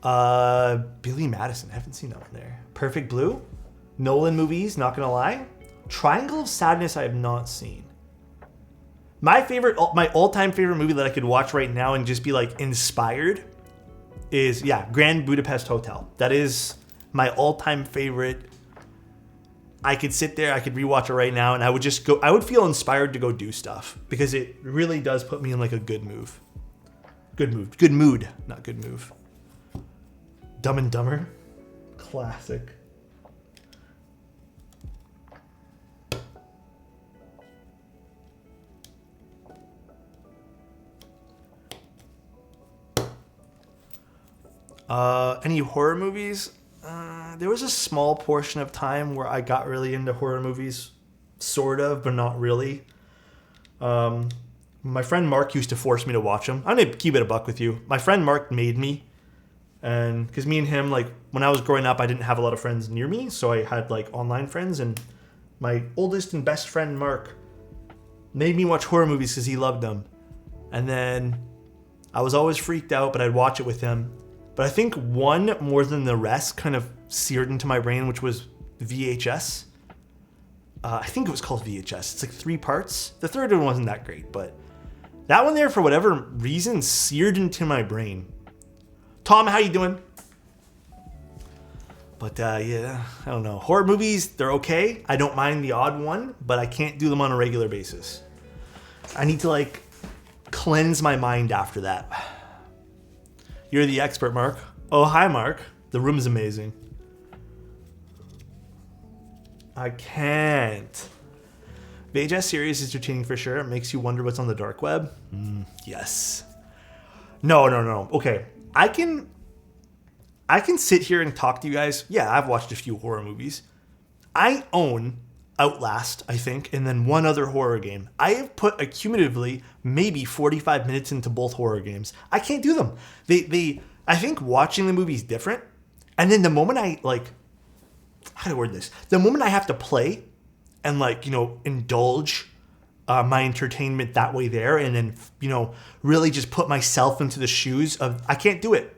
Billy Madison, I haven't seen that one there. Perfect Blue, Nolan movies, not gonna lie. Triangle of Sadness, I have not seen. My all-time favorite movie that I could watch right now and just be like inspired is, Grand Budapest Hotel. That is my all-time favorite. I could sit there, I could rewatch it right now, and I would feel inspired to go do stuff because it really does put me in like a good mood. Good mood, not good move. Dumb and Dumber, classic. Any horror movies? There was a small portion of time where I got really into horror movies, sort of, but not really. My friend Mark used to force me to watch them. I'm gonna keep it a buck with you. My friend Mark made me, and because me and him, like when I was growing up, I didn't have a lot of friends near me, so I had like online friends, and my oldest and best friend Mark made me watch horror movies because he loved them. And then I was always freaked out, but I'd watch it with him. But I think one more than the rest kind of seared into my brain, which was VHS. I think it was called VHS. It's like 3 parts. The third one wasn't that great, but that one there, for whatever reason, seared into my brain. Tom, how you doing? But yeah, I don't know. Horror movies, they're okay. I don't mind the odd one, but I can't do them on a regular basis. I need to like cleanse my mind after that. You're the expert, Mark. Oh, hi, Mark. The room's amazing. I can't. VHS series is entertaining for sure. It makes you wonder what's on the dark web. Yes. No. Okay, I can sit here and talk to you guys. Yeah, I've watched a few horror movies. I own Outlast, I think, and then one other horror game. I have put accumulatively maybe 45 minutes into both horror games. I can't do them. I think watching the movie is different. And then the moment I how do I word this? The moment I have to play and indulge my entertainment that way there, and then, really just put myself into the shoes of, I can't do it.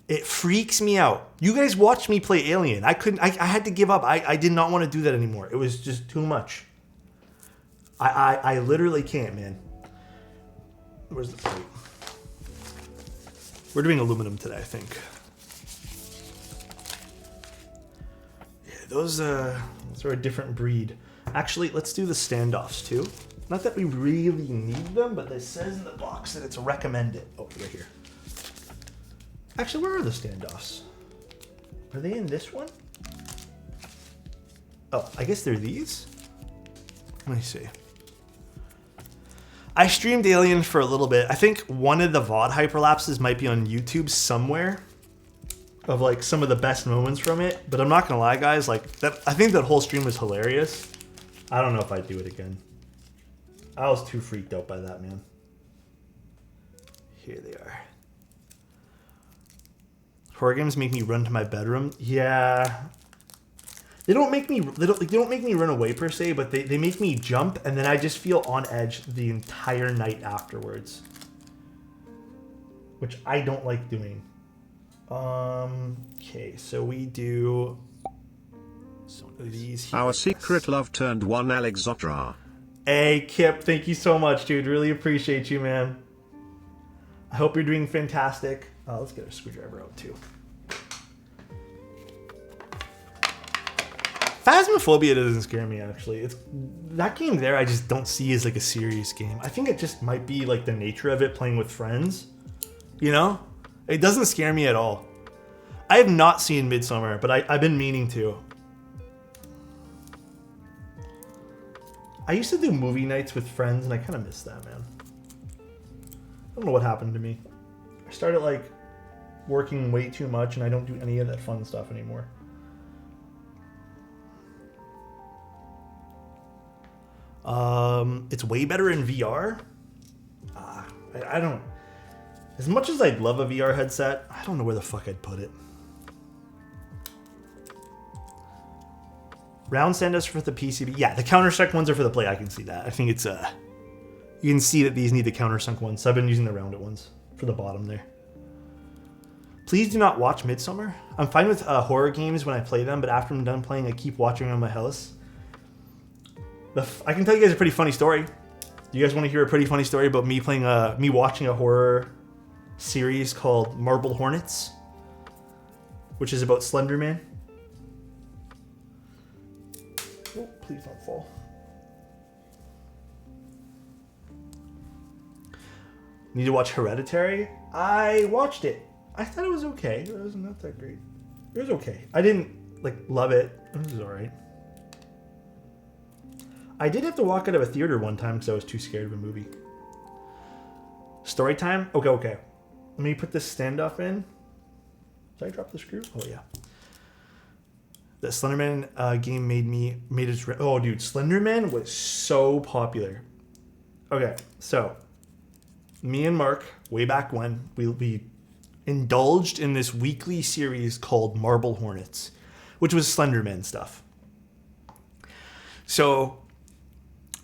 It freaks me out. You guys watched me play Alien. I had to give up. I did not want to do that anymore. It was just too much. I literally can't, man. Where's the plate? We're doing aluminum today, I think. Yeah, those are a different breed. Actually, let's do the standoffs too. Not that we really need them, but it says in the box that it's recommended. Oh, right here. Actually, where are the standoffs? Are they in this one? Oh, I guess they're these? Let me see. I streamed Alien for a little bit. I think one of the VOD hyperlapses might be on YouTube somewhere of like some of the best moments from it. But I'm not gonna lie, guys, like that. I think that whole stream was hilarious. I don't know if I'd do it again. I was too freaked out by that, man. Here they are. Horror games make me run to my bedroom. Yeah. They don't make me run away per se, but they make me jump, and then I just feel on edge the entire night afterwards. Which I don't like doing. Okay, so we do these here. Our secret love turned one Alexandra. Hey Kip, thank you so much, dude. Really appreciate you, man. I hope you're doing fantastic. Let's get a screwdriver out too. Phasmophobia doesn't scare me, actually. It's that game there I just don't see as like a serious game. I think it just might be like the nature of it, playing with friends. You know? It doesn't scare me at all. I have not seen Midsommar, but I've been meaning to. I used to do movie nights with friends, and I kind of miss that, man. I don't know what happened to me. I started like working way too much, and I don't do any of that fun stuff anymore. It's way better in VR. I don't. As much as I'd love a VR headset, I don't know where the fuck I'd put it. Round standoffs for the PCB. Yeah, the countersunk ones are for the play. I can see that. I think it's you can see that these need the countersunk ones. So I've been using the rounded ones for the bottom there. Please do not watch Midsommar. I'm fine with horror games when I play them, but after I'm done playing, I keep watching around my house. I can tell you guys a pretty funny story. You guys want to hear a pretty funny story about me playing me watching a horror series called Marble Hornets, which is about Slender Man. Oh, please don't fall. Need to watch Hereditary? I watched it. I thought it was okay. It was not that great. It was okay. I didn't love it. It was alright. I did have to walk out of a theater one time because I was too scared of a movie. Story time? Okay. Let me put this standoff in. Did I drop the screw? Oh yeah. The Slenderman game made its... Oh, dude, Slenderman was so popular. Okay, so me and Mark, way back when, we indulged in this weekly series called Marble Hornets, which was Slenderman stuff. So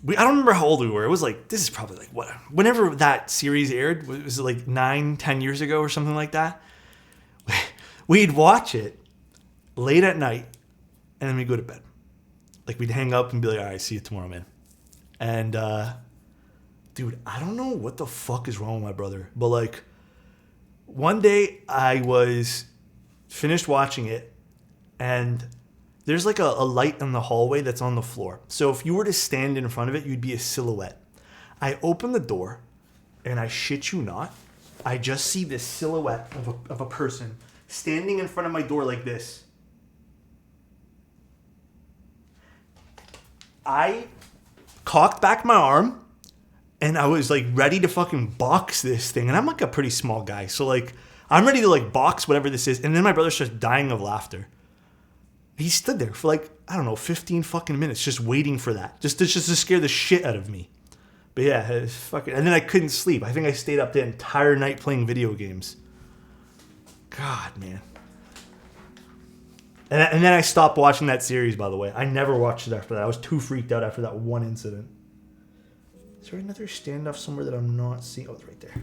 I don't remember how old we were. It was like, this is probably like what? Whenever that series aired, was it like 9-10 years ago or something like that? We'd watch it late at night. And then we'd go to bed. Like, we'd hang up and be like, all right, see you tomorrow, man. And, dude, I don't know what the fuck is wrong with my brother. But, like, one day I was finished watching it. And there's, like, a light in the hallway that's on the floor. So if you were to stand in front of it, you'd be a silhouette. I open the door, and I shit you not, I just see this silhouette of a person standing in front of my door like this. I cocked back my arm and I was like ready to fucking box this thing. And I'm like a pretty small guy. So like I'm ready to like box whatever this is. And then my brother starts dying of laughter. He stood there for like, I don't know, 15 fucking minutes just waiting for that. Just to scare the shit out of me. But yeah, it's fucking... And then I couldn't sleep. I think I stayed up the entire night playing video games. God, man. And then I stopped watching that series, by the way. I never watched it after that. I was too freaked out after that one incident. Is there another standoff somewhere that I'm not seeing? Oh, it's right there.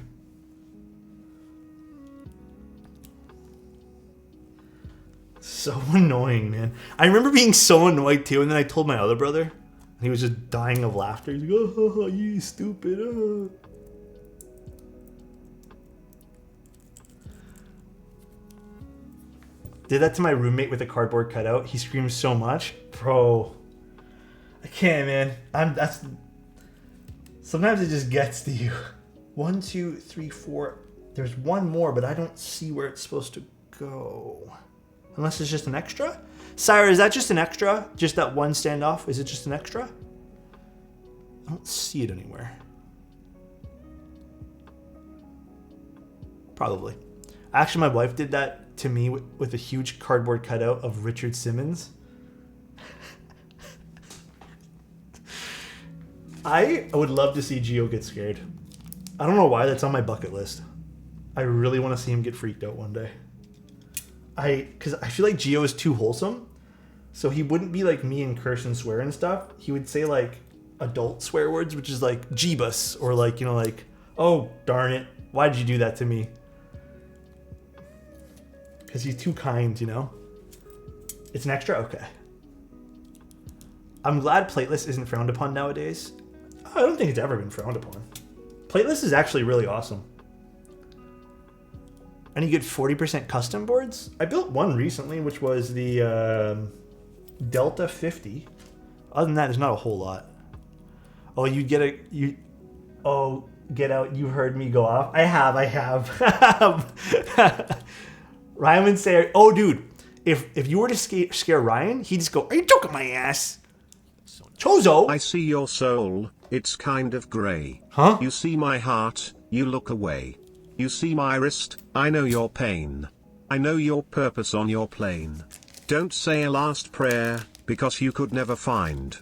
So annoying, man. I remember being so annoyed, too. And then I told my other brother. And he was just dying of laughter. He's like, oh, you stupid. Oh. Did that to my roommate with a cardboard cutout. He screams so much. Bro. I can't, man. Sometimes it just gets to you. 1, 2, 3, 4. There's one more, but I don't see where it's supposed to go. Unless it's just an extra? Sire, is that just an extra? Just that one standoff? Is it just an extra? I don't see it anywhere. Probably. Actually, my wife did that to me with a huge cardboard cutout of Richard Simmons. I would love to see Gio get scared. I don't know why that's on my bucket list. I really want to see him get freaked out one day. Because I feel like Gio is too wholesome. So he wouldn't be like me and curse and swear and stuff. He would say like adult swear words, which is like Jeebus or like, you know, like, oh, darn it. Why did you do that to me? Because he's too kind, you know? It's an extra? Okay. I'm glad plateless isn't frowned upon nowadays. I don't think it's ever been frowned upon. Plateless is actually really awesome. Any good 40% custom boards? I built one recently, which was the Delta 50. Other than that, there's not a whole lot. Oh, you get a... Oh, get out. You heard me go off. I have. Ryan would say, oh, dude, if you were to scare Ryan, he'd just go, are you joking my ass? Chozo! I see your soul, it's kind of grey. Huh? You see my heart, you look away. You see my wrist, I know your pain. I know your purpose on your plane. Don't say a last prayer, because you could never find.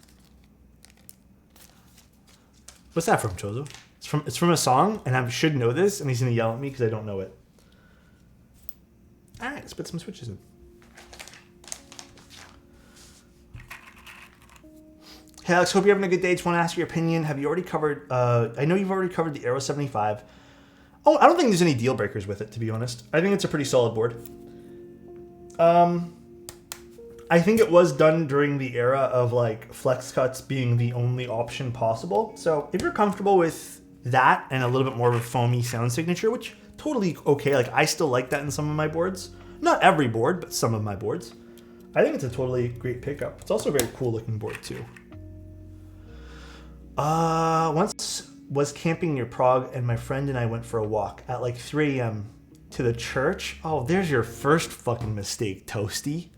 What's that from, Chozo? It's from a song, and I should know this, and he's going to yell at me because I don't know it. Alright, let's put some switches in. Hey Alex, hope you're having a good day. Just want to ask your opinion. Have you already covered, I know you've already covered the Aero 75. Oh, I don't think there's any deal breakers with it, to be honest. I think it's a pretty solid board. I think it was done during the era of like flex cuts being the only option possible. So if you're comfortable with that and a little bit more of a foamy sound signature, which totally okay. Like I still like that in some of my boards. Not every board, but some of my boards. I think it's a totally great pickup. It's also a very cool looking board too. Once was camping near Prague and my friend and I went for a walk at like 3 a.m. to the church. Oh, there's your first fucking mistake, Toasty.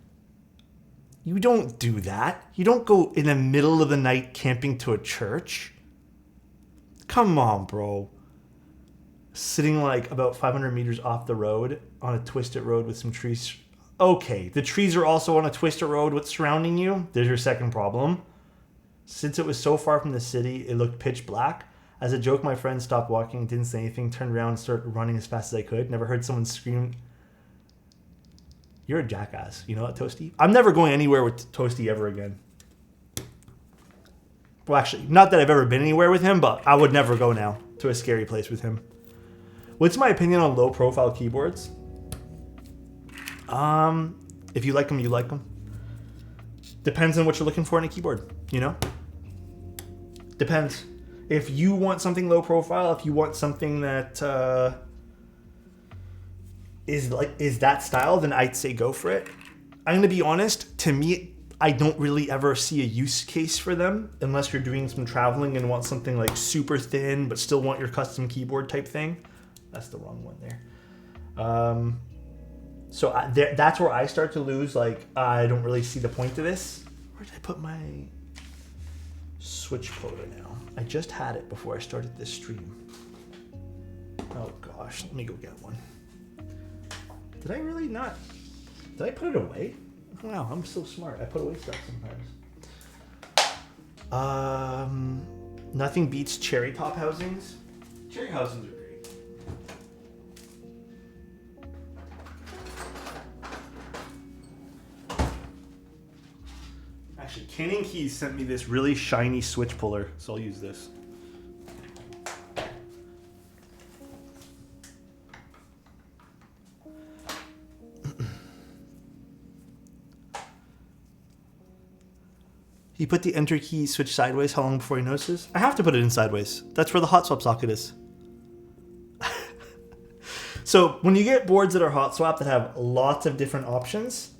You don't do that. You don't go in the middle of the night camping to a church. Come on, bro. sitting like about 500 meters off the road on a twisted road with some trees. Okay, the trees are also on a twisted road with surrounding you. There's your second problem. Since it was so far from the city, it looked pitch black. As a joke, my friend stopped walking, didn't say anything, turned around and started running as fast as I could. Never heard someone scream. You're a jackass. You know what, Toasty? I'm never going anywhere with Toasty ever again. Well, actually, not that I've ever been anywhere with him, but I would never go now to a scary place with him. What's my opinion on low-profile keyboards? If you like them, you like them. Depends on what you're looking for in a keyboard, you know? Depends. If you want something low profile, if you want something that is that style, then I'd say go for it. I'm gonna be honest. To me, I don't really ever see a use case for them unless you're doing some traveling and want something like super thin but still want your custom keyboard type thing. That's the wrong one there. That's where I start to lose. Like, I don't really see the point of this. Where did I put my switch quota now? I just had it before I started this stream. Oh gosh, let me go get one. Did I really not? Did I put it away? Wow, I'm so smart. I put away stuff sometimes. Nothing beats cherry top housings. Cherry housings are great. Actually, Canning Keys sent me this really shiny switch puller, so I'll use this. You put the enter key switch sideways. How long before he notices? I have to put it in sideways. That's where the hot swap socket is. So when you get boards that are hot swap that have lots of different options,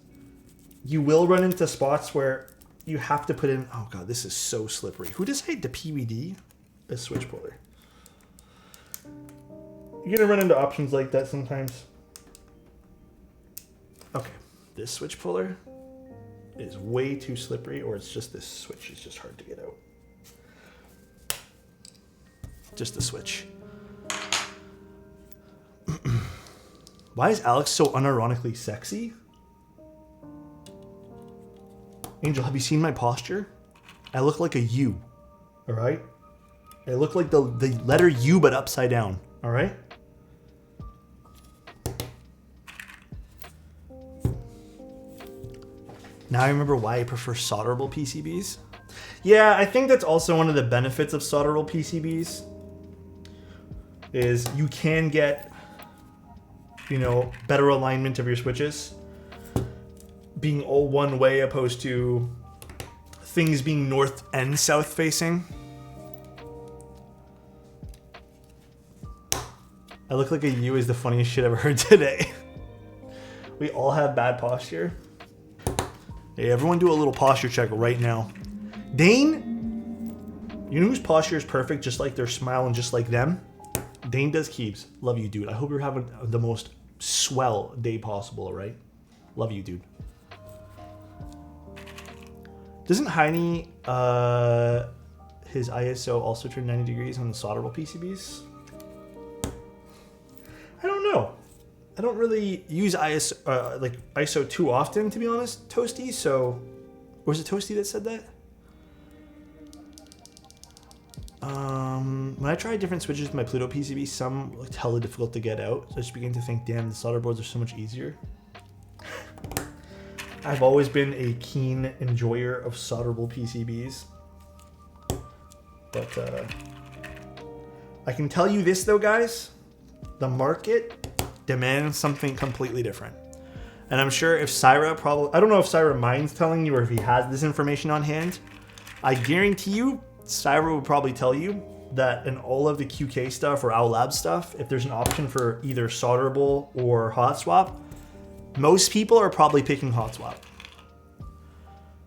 you will run into spots where you have to put in. Oh god, this is so slippery. Who decided to PVD a switch puller? You're gonna run into options like that sometimes. Okay, this switch puller is way too slippery, or it's just this switch is just hard to get out. Just the switch. Why is Alex so unironically sexy? Angel, have you seen my posture? I look like a U, all right? I look like the letter U but upside down, all right? Now I remember why I prefer solderable PCBs. Yeah, I think that's also one of the benefits of solderable PCBs is you can get, you know, better alignment of your switches being all one way opposed to things being north and south facing. I look like a U is the funniest shit I've ever heard today. We all have bad posture. Hey, everyone do a little posture check right now. Dane, you know whose posture is perfect, just like their smile and just like them? Dane does keeps. Love you, dude. I hope you're having the most swell day possible, all right? Love you, dude. Doesn't Heine, his ISO also turn 90 degrees on the solderable PCBs? I don't know. I don't really use ISO too often, to be honest, Toasty. So, or was it Toasty that said that? When I tried different switches with my Pluto PCB, some looked hella difficult to get out. So I just began to think, damn, the solder boards are so much easier. I've always been a keen enjoyer of solderable PCBs. But I can tell you this though, guys. The market demands something completely different. And I'm sure if Syra I don't know if Syra minds telling you or if he has this information on hand. I guarantee you, Syra would probably tell you that in all of the QK stuff or Owl Lab stuff, if there's an option for either solderable or hot swap, most people are probably picking hot swap.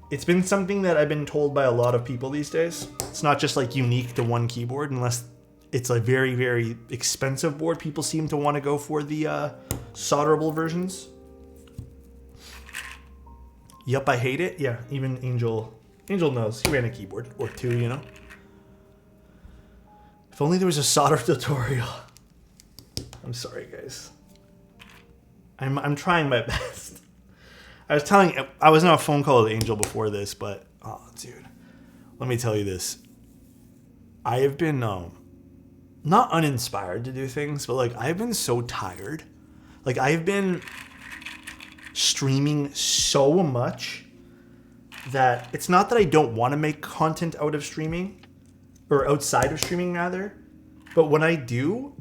It's been something that I've been told by a lot of people these days. It's not just like unique to one keyboard unless it's a very, very expensive board. People seem to want to go for the solderable versions. Yup, I hate it. Yeah, even Angel knows. He ran a keyboard or two, you know. If only there was a solder tutorial. I'm sorry, guys. I'm trying my best. I was on a phone call with Angel before this, but oh, dude, let me tell you this. I have been not uninspired to do things, but like I've been so tired. Like I've been streaming so much that it's not that I don't want to make content out of streaming, or outside of streaming rather, but when I do,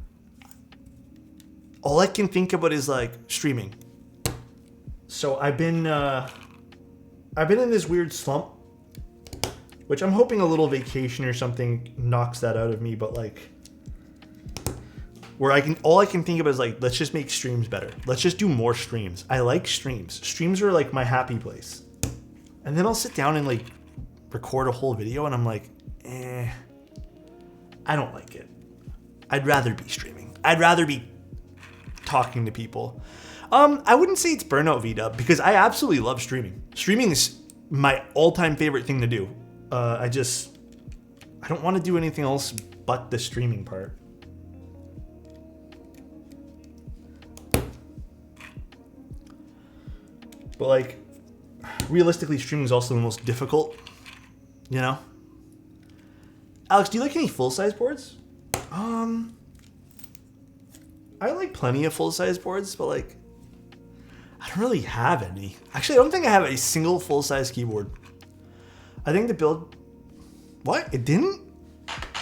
all I can think about is like streaming. So I've been in this weird slump, which I'm hoping a little vacation or something knocks that out of me, but like where all I can think about is like, let's just make streams better. Let's just do more streams. I like streams. Streams are like my happy place. And then I'll sit down and like record a whole video and I'm like, I don't like it. I'd rather be streaming. I'd rather be talking to people. I wouldn't say it's burnout VDub because I absolutely love streaming. Streaming is my all-time favorite thing to do. I don't want to do anything else but the streaming part. But like, realistically, streaming is also the most difficult, you know? Alex, do you like any full-size boards? I like plenty of full-size boards, but like, I don't really have any. Actually, I don't think I have a single full-size keyboard. I think the build... What? It didn't?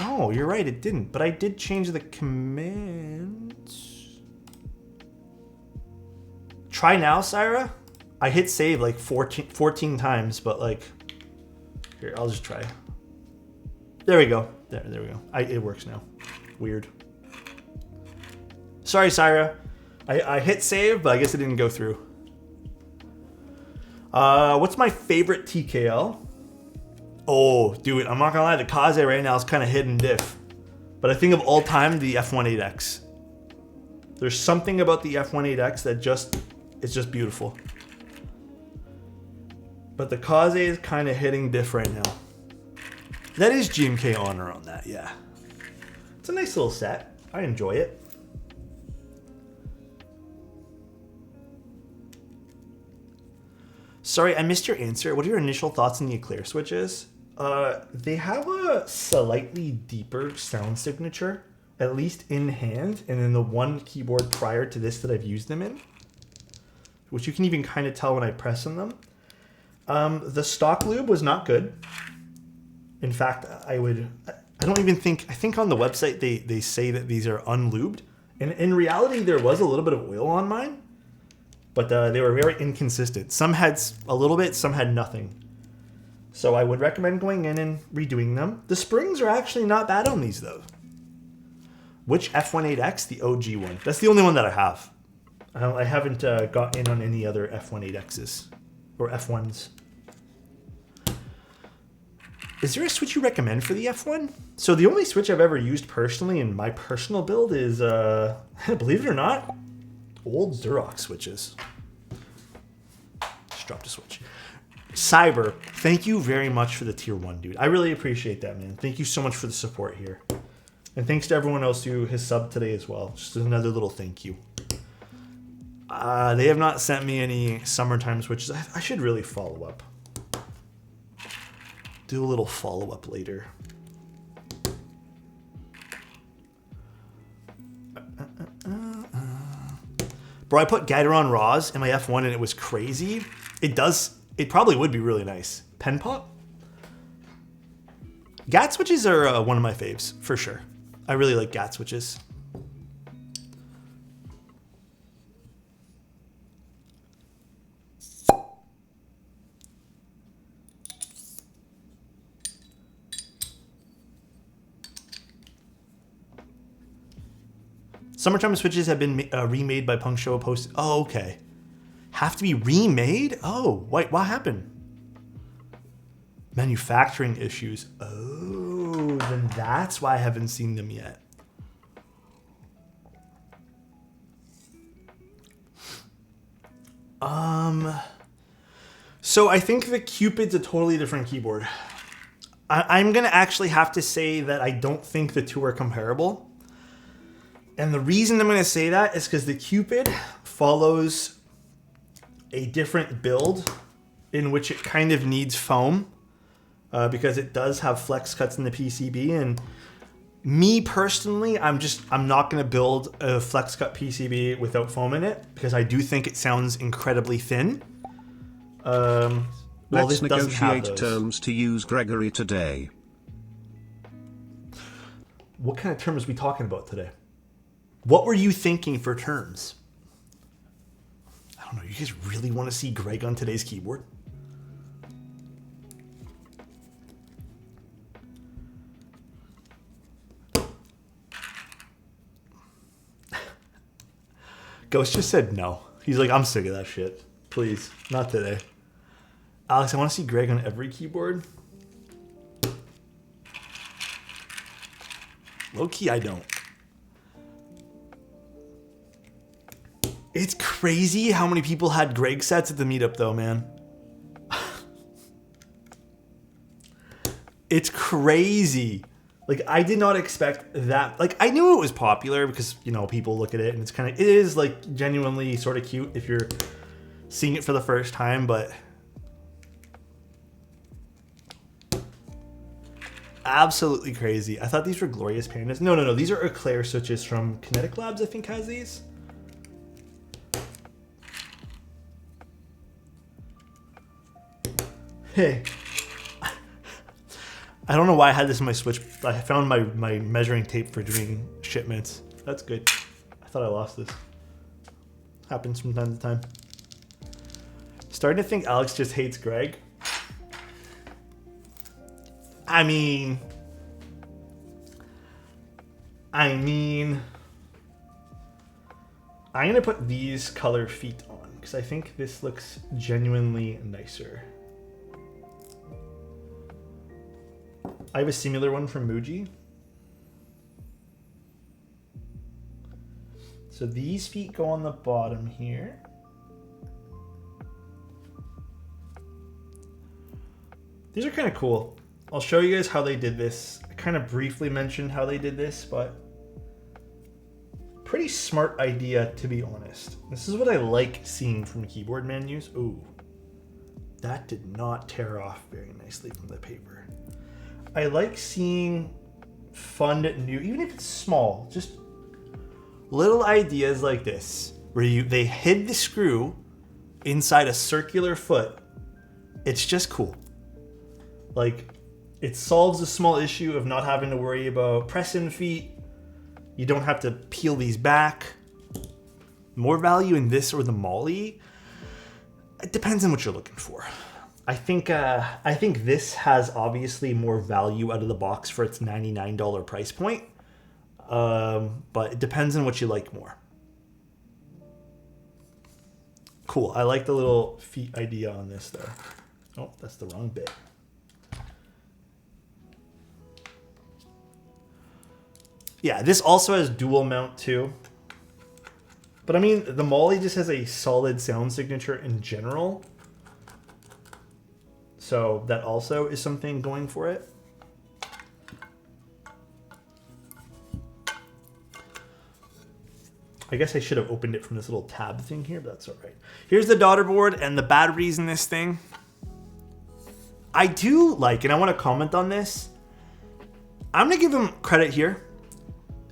Oh, you're right, it didn't. But I did change the commands. Try now, Syra? I hit save like 14 times, but like... Here, I'll just try. There we go. There we go. It works now. Weird. Sorry, Syra. I hit save, but I guess it didn't go through. What's my favorite TKL? Oh, dude, I'm not gonna lie, the Kaze right now is kind of hidden diff. But I think of all time, the F18X. There's something about the F18X that it's just beautiful. But the Kaze is kind of hitting diff right now. That is GMK honor on that, yeah. It's a nice little set. I enjoy it. Sorry, I missed your answer. What are your initial thoughts on the Eclair switches? They have a slightly deeper sound signature, at least in hand, and in the one keyboard prior to this that I've used them in, which you can even kind of tell when I press on them. The stock lube was not good. In fact, I think on the website they say that these are unlubed. And in reality, there was a little bit of oil on mine, but they were very inconsistent. Some had a little bit, some had nothing. So I would recommend going in and redoing them. The springs are actually not bad on these though. Which F18X? The OG one. That's the only one that I have. I haven't got in on any other F18Xs or F1s. Is there a switch you recommend for the F1? So the only switch I've ever used personally in my personal build is, believe it or not, old Xerox switches. Just dropped a switch. Cyber, thank you very much for the tier 1, dude. I really appreciate that, man. Thank you so much for the support here. And thanks to everyone else who has subbed today as well. Just another little thank you. They have not sent me any summertime switches. I should really follow up. Do a little follow-up later. Bro, I put Gateron Raws in my F1 and it was crazy. It probably would be really nice. Pen pop? GAT switches are one of my faves, for sure. I really like GAT switches. Summertime switches have been remade by Punk Show Post. Oh, okay. Have to be remade? Oh, wait, what happened? Manufacturing issues. Oh, then that's why I haven't seen them yet. So I think the Cupid's a totally different keyboard. I'm going to actually have to say that I don't think the two are comparable. And the reason I'm going to say that is because the Cupid follows a different build in which it kind of needs foam because it does have flex cuts in the PCB. And me personally, I'm not going to build a flex cut PCB without foam in it because I do think it sounds incredibly thin. Let's negotiate terms to use Gregory today. What kind of terms are we talking about today? What were you thinking for terms? I don't know. You guys really want to see Greg on today's keyboard? Ghost just said no. He's like, I'm sick of that shit. Please, not today. Alex, I want to see Greg on every keyboard. Low key, I don't. It's crazy how many people had Greg sets at the meetup, though, man. It's crazy. Like, I did not expect that. Like, I knew it was popular because, you know, people look at it and it is, like, genuinely sort of cute if you're seeing it for the first time, but absolutely crazy. I thought these were Glorious Pandas. No. These are Eclair switches from Kinetic Labs, I think, has these. Hey. I don't know why I had this in my Switch. I found my measuring tape for doing shipments. That's good. I thought I lost this. Happens from time to time. Starting to think Alex just hates Greg. I mean, I'm going to put these color feet on because I think this looks genuinely nicer. I have a similar one from Muji. So these feet go on the bottom here. These are kind of cool. I'll show you guys how they did this. I kind of briefly mentioned how they did this, but pretty smart idea, to be honest. This is what I like seeing from keyboard menus. Ooh, that did not tear off very nicely from the paper. I like seeing fun, new, even if it's small, just little ideas like this, where they hid the screw inside a circular foot. It's just cool. Like, it solves a small issue of not having to worry about press-in feet. You don't have to peel these back. More value in this or the Molly? It depends on what you're looking for. I think this has obviously more value out of the box for its $99 price point, but it depends on what you like more. Cool. I like the little feet idea on this though. Oh, that's the wrong bit. Yeah, this also has dual mount too. But I mean, the Molly just has a solid sound signature in general. So that also is something going for it. I guess I should have opened it from this little tab thing here, but that's all right. Here's the daughter board and the batteries in this thing. I do like, and I want to comment on this. I'm going to give them credit here.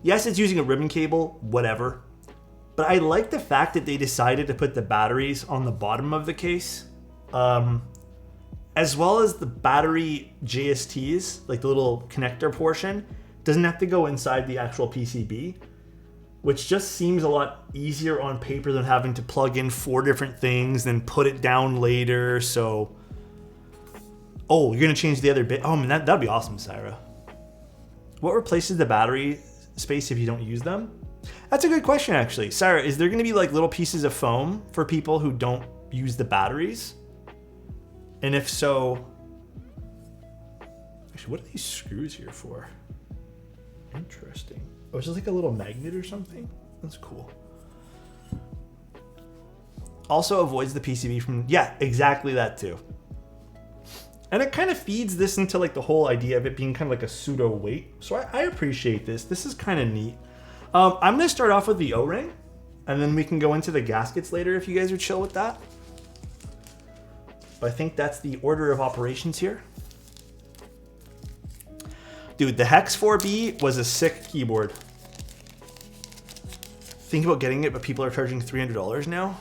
Yes, it's using a ribbon cable, whatever. But I like the fact that they decided to put the batteries on the bottom of the case. As well as the battery JSTs, like the little connector portion, doesn't have to go inside the actual PCB, which just seems a lot easier on paper than having to plug in 4 different things, then put it down later. So, oh, you're going to change the other bit. Oh, man, that'd be awesome, Syra. What replaces the battery space if you don't use them? That's a good question, actually. Syra, is there going to be like little pieces of foam for people who don't use the batteries? And if so, actually, what are these screws here for? Interesting. Oh, is this like a little magnet or something? That's cool. Also avoids the PCB from, yeah, exactly that too. And it kind of feeds this into like the whole idea of it being kind of like a pseudo weight. So I appreciate this. This is kind of neat. I'm going to start off with the O-ring, and then we can go into the gaskets later if you guys are chill with that. But I think that's the order of operations here. Dude, the Hex 4B was a sick keyboard. Think about getting it, but people are charging $300 now.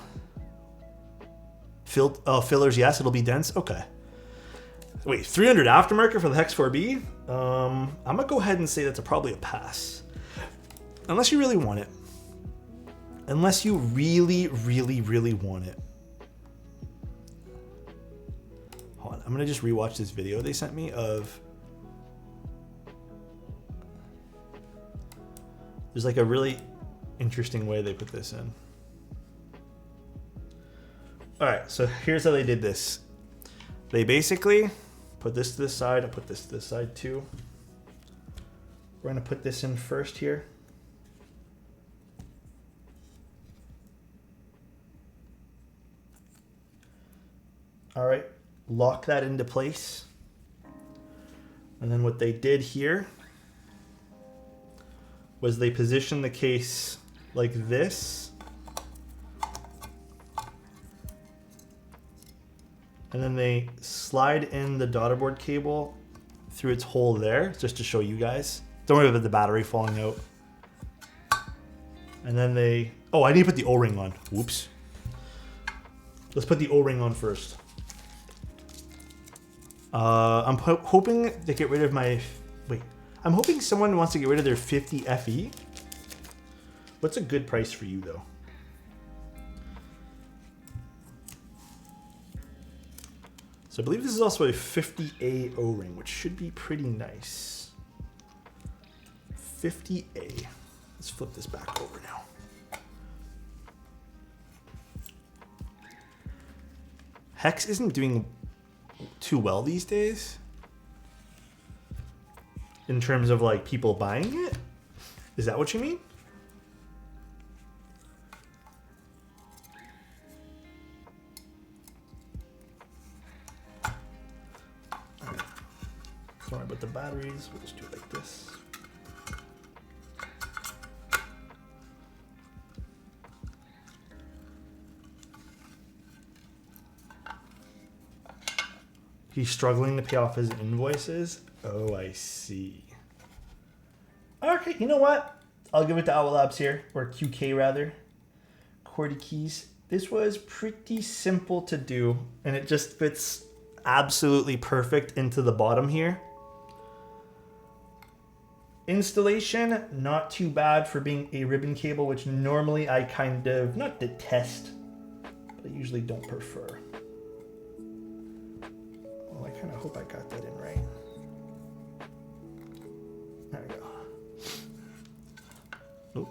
Fillers, yes, it'll be dense. Okay. Wait, 300 aftermarket for the Hex 4B? I'm gonna go ahead and say that's probably a pass. Unless you really want it. Unless you really, really, really want it. Hold on, I'm gonna just rewatch this video they sent me of... There's like a really interesting way they put this in. All right, so here's how they did this. They basically put this to this side. I put this to this side too. We're gonna put this in first here. All right, lock that into place. And then what they did here was they positioned the case like this. And then they slide in the daughterboard cable through its hole there, just to show you guys. Don't worry about the battery falling out. And then they... Oh, I need to put the O-ring on. Whoops. Let's put the O-ring on first. I'm hoping to get rid of my... Wait. I'm hoping someone wants to get rid of their 50 FE. What's a good price for you, though? So I believe this is also a 50A O-ring, which should be pretty nice. 50A. Let's flip this back over now. Hex isn't doing too well these days in terms of like people buying it. Is that what you mean? Sorry about the batteries. We'll just do it like this. He's struggling to pay off his invoices. Oh, I see. Okay, you know what? I'll give it to Owl Labs here, or QK rather. QWERTY keys. This was pretty simple to do, and it just fits absolutely perfect into the bottom here. Installation, not too bad for being a ribbon cable, which normally I kind of, not detest, but I usually don't prefer. Well, I kind of hope I got that in right. There we go. Oh,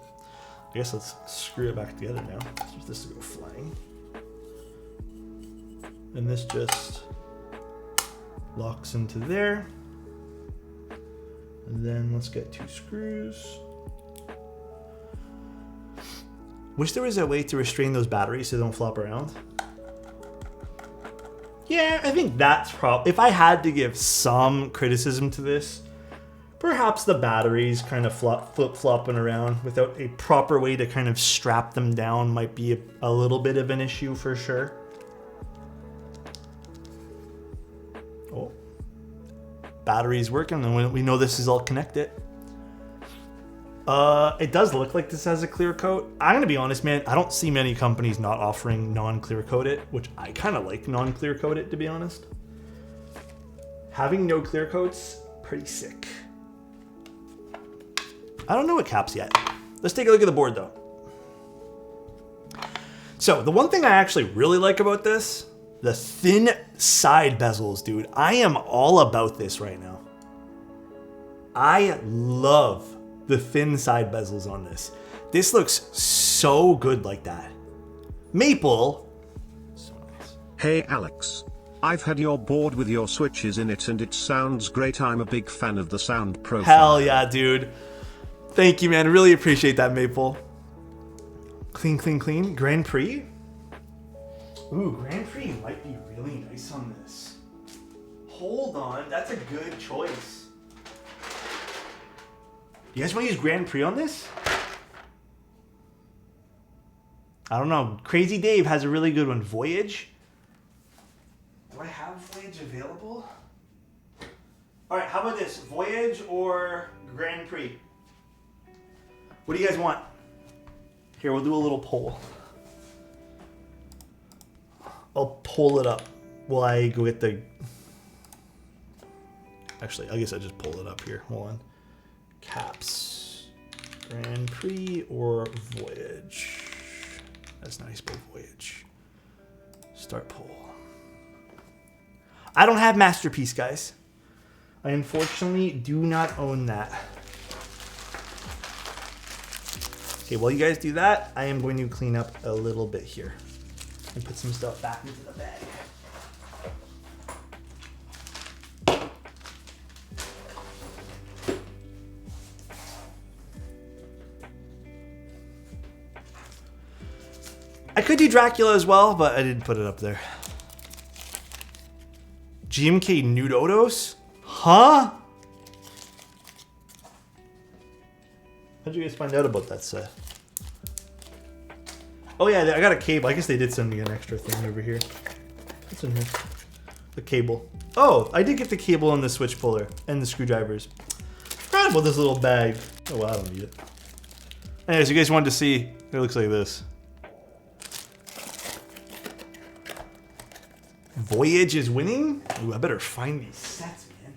I guess let's screw it back together now. Let's use this to go flying. And this just locks into there. And then let's get 2 screws. Wish there was a way to restrain those batteries so they don't flop around. Yeah, I think that's probably, if I had to give some criticism to this, perhaps the batteries kind of flip-flopping around without a proper way to kind of strap them down might be a little bit of an issue for sure. Oh. Batteries working, and we know this is all connected. It does look like this has a clear coat. I'm gonna be honest, man, I don't see many companies not offering non-clear coat it, which I kind of like non-clear coat it, to be honest. Having no clear coats, pretty sick. I don't know what caps yet. Let's take a look at the board though. So the one thing I actually really like about this, the thin side bezels, dude. I am all about this right now. I love the thin side bezels on this. This looks so good like that. Maple. So nice. Hey Alex. I've had your board with your switches in it and it sounds great. I'm a big fan of the sound profile. Hell yeah, dude. Thank you, man. Really appreciate that, Maple. Clean, clean, clean. Grand Prix. Ooh, Grand Prix might be really nice on this. Hold on, that's a good choice. You guys want to use Grand Prix on this? I don't know. Crazy Dave has a really good one. Voyage. Do I have Voyage available? All right, how about this? Voyage or Grand Prix? What do you guys want? Here, we'll do a little poll. I'll pull it up while I go get the... Actually, I guess I just pulled it up here. Hold on. Caps. Grand Prix or Voyage? That's nice, but Voyage. Start poll. I don't have Masterpiece, guys. I unfortunately do not own that. Okay, while you guys do that, I am going to clean up a little bit here and put some stuff back into the bag. I could do Dracula as well, but I didn't put it up there. GMK Nude Odos? Huh? How'd you guys find out about that set? Oh yeah, I got a cable. I guess they did send me an extra thing over here. What's in here? The cable. Oh, I did get the cable and the switch puller and the screwdrivers. Forgot about this little bag. Oh well, I don't need it. Anyways, you guys wanted to see, it looks like this. Voyage is winning? Ooh, I better find these sets, man.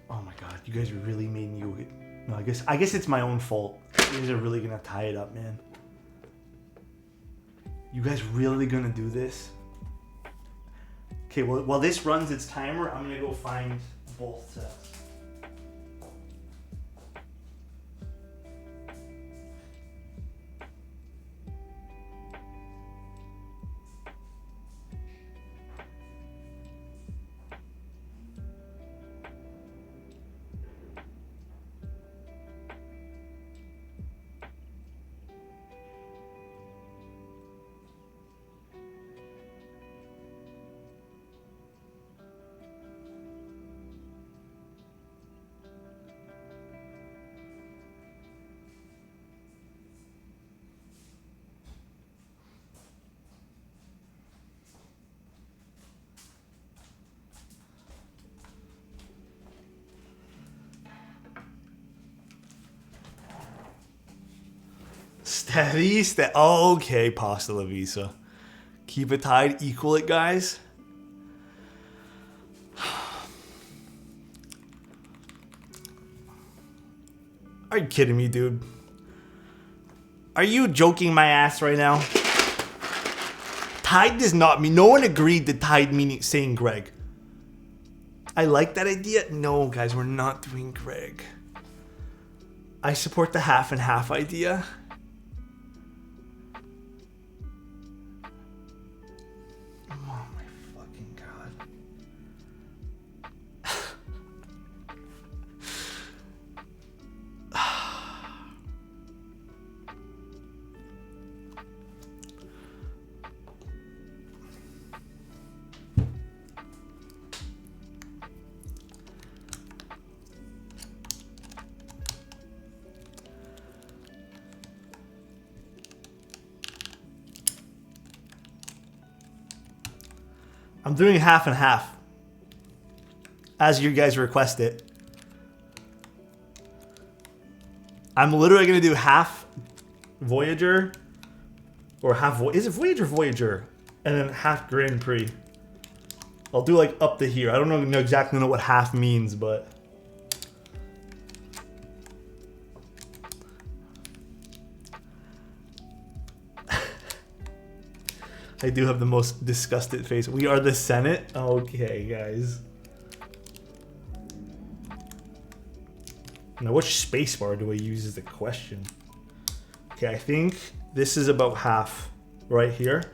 Oh my god, you guys really made me... No, I guess it's my own fault. You guys are really gonna tie it up, man. You guys really gonna do this? Okay, well, while this runs its timer, I'm gonna go find both sets. Steady, okay, Pasta La Visa. Keep it tied, equal it, guys. Are you kidding me, dude? Are you joking my ass right now? Tied does not mean... No one agreed that tied meaning saying Greg. I like that idea. No, guys, we're not doing Greg. I support the half and half idea. Oh my fucking god. I'm doing half and half, as you guys request it. I'm literally gonna do half Voyager, or half is it Voyager Voyager, and then half Grand Prix. I'll do like up to here. I don't know exactly what half means, but I do have the most disgusted face. We are the Senate? Okay, guys. Now, which spacebar do I use is the question. Okay, I think this is about half right here.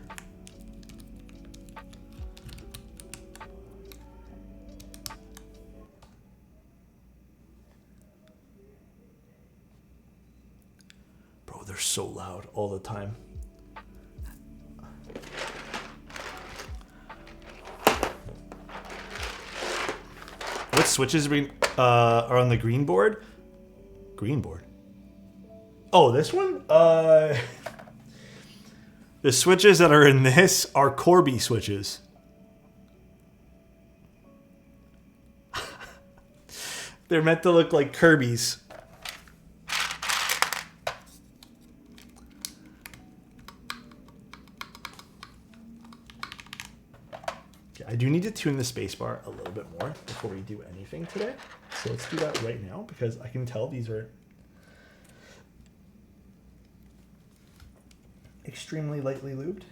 Bro, Oh, they're so loud all the time. What switches are on the green board? Green board. Oh, this one? The switches that are in this are Corby switches. They're meant to look like Kirby's. Okay, I do need to tune the spacebar a little bit more before we do anything today. So let's do that right now because I can tell these are extremely lightly lubed.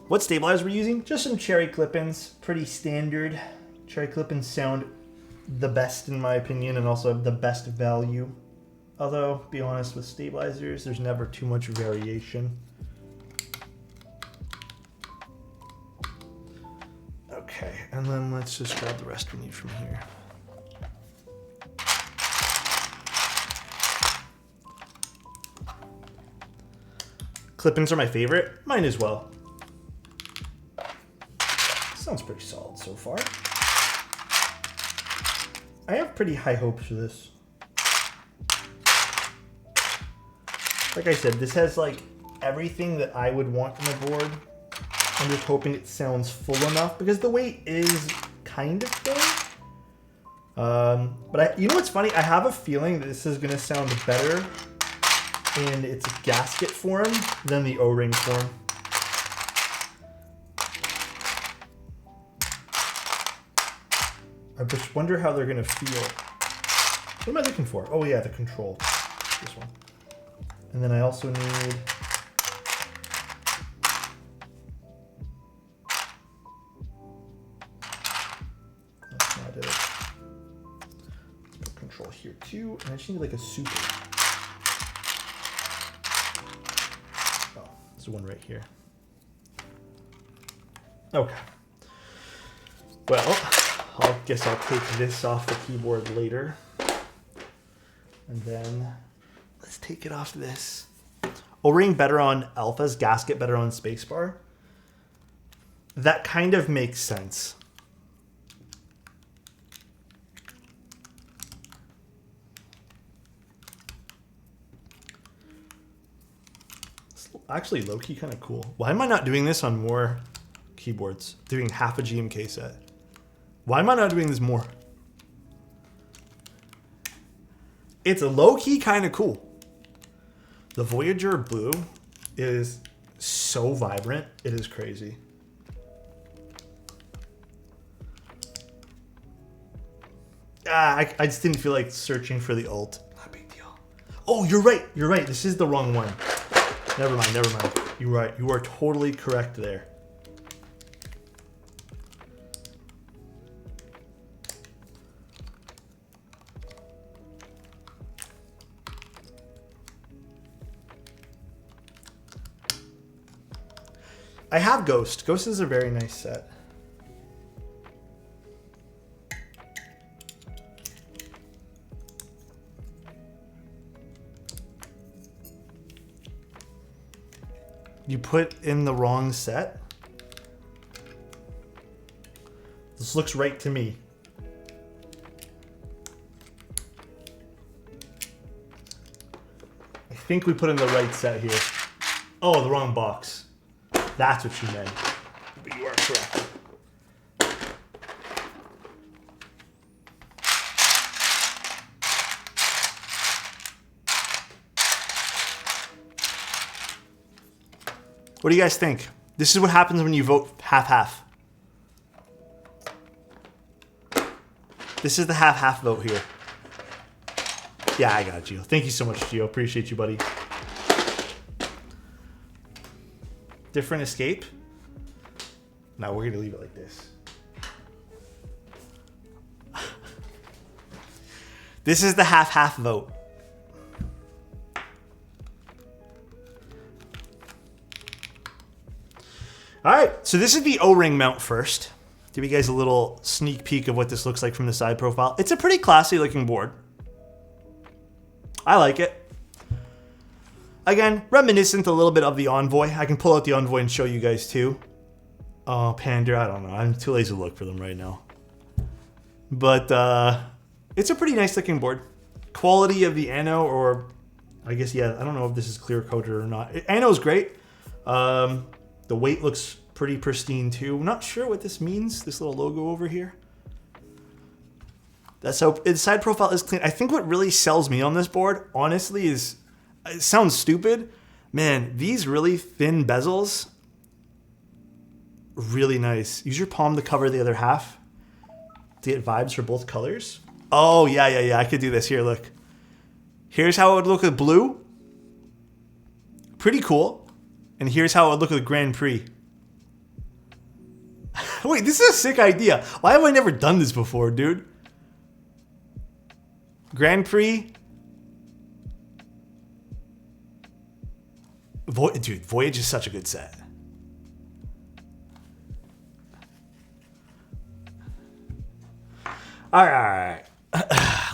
What stabilizer we're using? Just some cherry clip-ins, pretty standard. Cherry clip-ins sound the best in my opinion and also have the best value. Although, be honest, with stabilizers, there's never too much variation. Okay, and then let's just grab the rest we need from here. Clip-ins are my favorite. Mine as well. Sounds pretty solid so far. I have pretty high hopes for this. Like I said, this has like everything that I would want in a board. I'm just hoping it sounds full enough because the weight is kind of thin. But you know what's funny? I have a feeling that this is going to sound better in its gasket form than the O-ring form. I just wonder how they're going to feel. What am I looking for? Oh yeah, the control. This one. And then I also need that's not it. Put control here too. And I just need like a super. Oh, there's one right here. Okay. Well, I guess I'll take this off the keyboard later. And then let's take it off this. O-ring better on alphas, gasket better on spacebar. That kind of makes sense. It's actually low-key kind of cool. Why am I not doing this on more keyboards? Doing half a GMK set. Why am I not doing this more? It's a low-key kind of cool. The Voyager blue is so vibrant. It is crazy. I just didn't feel like searching for the alt. Not a big deal. Oh, you're right. You're right. This is the wrong one. Never mind. Never mind. You're right. You are totally correct there. I have Ghost. Ghost is a very nice set. You put in the wrong set? This looks right to me. I think we put in the right set here. Oh, the wrong box. That's what you meant. But you are correct. What do you guys think? This is what happens when you vote half-half. This is the half-half vote here. Yeah, I got it, Gio. Thank you so much, Gio. Appreciate you, buddy. Different escape? No, we're going to leave it like this. This is the half-half vote. So this is the O-ring mount first. Give you guys a little sneak peek of what this looks like from the side profile. It's a pretty classy looking board. I like it. Again, reminiscent a little bit of the Envoy. I can pull out the Envoy and show you guys too. Oh, Pander, I don't know. I'm too lazy to look for them right now. But it's a pretty nice looking board. Quality of the ano, or I guess, yeah, I don't know if this is clear coated or not. Ano's great. The weight looks pretty pristine too. I'm not sure what this means, this little logo over here. That's how its side profile is clean. I think what really sells me on this board, honestly, is, it sounds stupid. Man, these really thin bezels, really nice. Use your palm to cover the other half to get vibes for both colors. Oh, yeah. I could do this. Here, look. Here's how it would look with blue. Pretty cool. And here's how it would look with Grand Prix. Wait, this is a sick idea. Why have I never done this before, dude? Grand Prix. Dude, Voyage is such a good set. All right.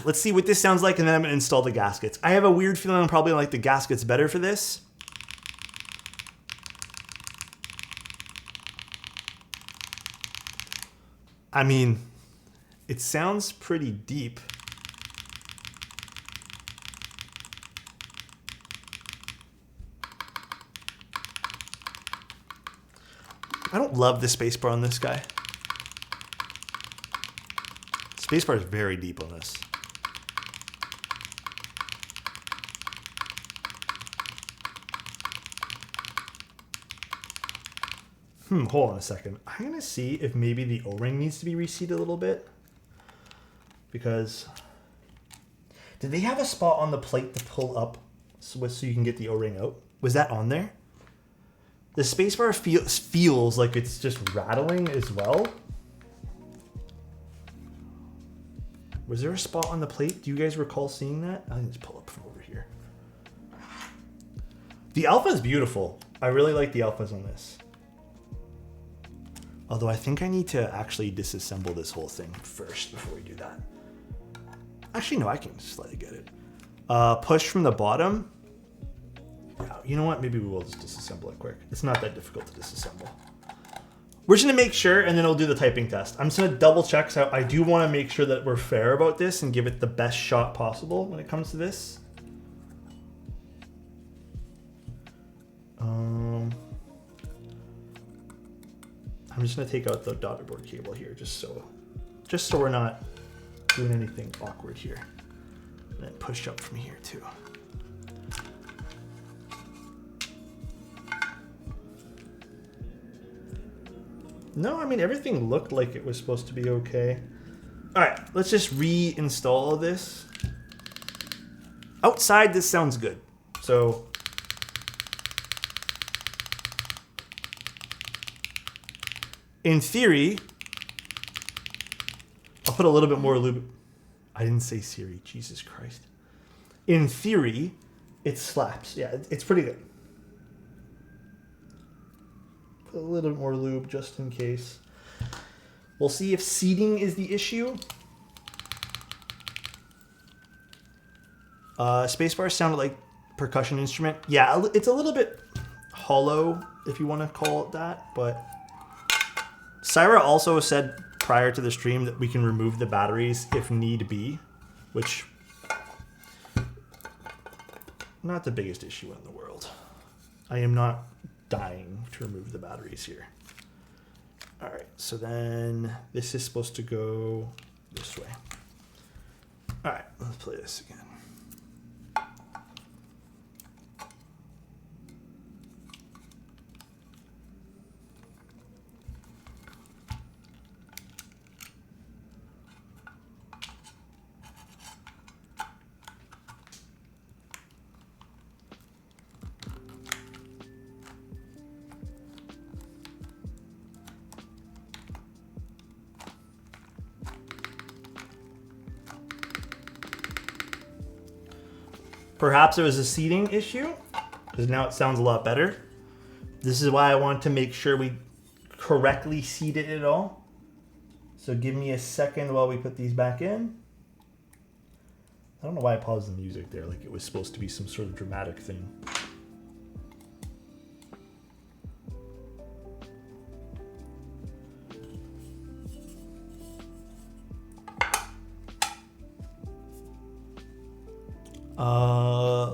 Let's see what this sounds like, and then I'm going to install the gaskets. I have a weird feeling I'm probably going to like the gaskets better for this. I mean, it sounds pretty deep. I don't love the spacebar on this guy. Spacebar is very deep on this. Hold on a second. I'm going to see if maybe the O-ring needs to be reseated a little bit. Because... did they have a spot on the plate to pull up so you can get the O-ring out? Was that on there? The spacebar feels like it's just rattling as well. Was there a spot on the plate? Do you guys recall seeing that? I think just pull up from over here. The alpha is beautiful. I really like the alphas on this. Although I think I need to actually disassemble this whole thing first before we do that. Actually, no, I can just let it get it. Push from the bottom. You know what? Maybe we will just disassemble it quick. It's not that difficult to disassemble. We're just going to make sure, and then we'll do the typing test. I'm just going to double check. So I do want to make sure that we're fair about this and give it the best shot possible when it comes to this. I'm just going to take out the daughterboard cable here just so we're not doing anything awkward here. And then push up from here too. No, I mean, everything looked like it was supposed to be okay. All right, let's just reinstall this. Outside, this sounds good. So, in theory, I'll put a little bit more lube. I didn't say Siri, Jesus Christ. In theory, it slaps. Yeah, it's pretty good. Put a little bit more lube just in case. We'll see if seating is the issue. Spacebar sounded like percussion instrument. Yeah, it's a little bit hollow, if you want to call it that, but Syra also said prior to the stream that we can remove the batteries if need be, which not the biggest issue in the world. I am not dying to remove the batteries here. All right, so then this is supposed to go this way. All right, let's play this again. Perhaps it was a seating issue, because now it sounds a lot better. This is why I want to make sure we correctly seated it all. So give me a second while we put these back in. I don't know why I paused the music there, like it was supposed to be some sort of dramatic thing.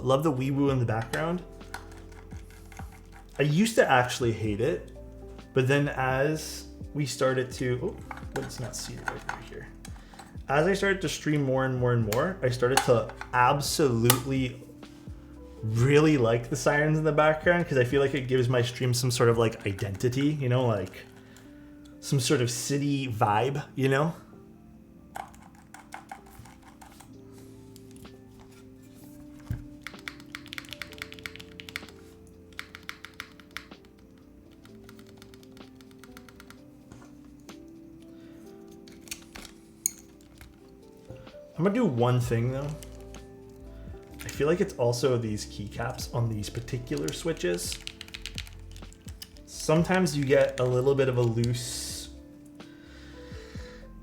Love the wee woo in the background. I used to actually hate it, but then as we started to, oh, but it's not seated over here. As I started to stream more and more and more, I started to absolutely really like the sirens in the background because I feel like it gives my stream some sort of like identity, you know, like some sort of city vibe, you know? I'm gonna do one thing though. I feel like it's also these keycaps on these particular switches. Sometimes you get a little bit of a loose,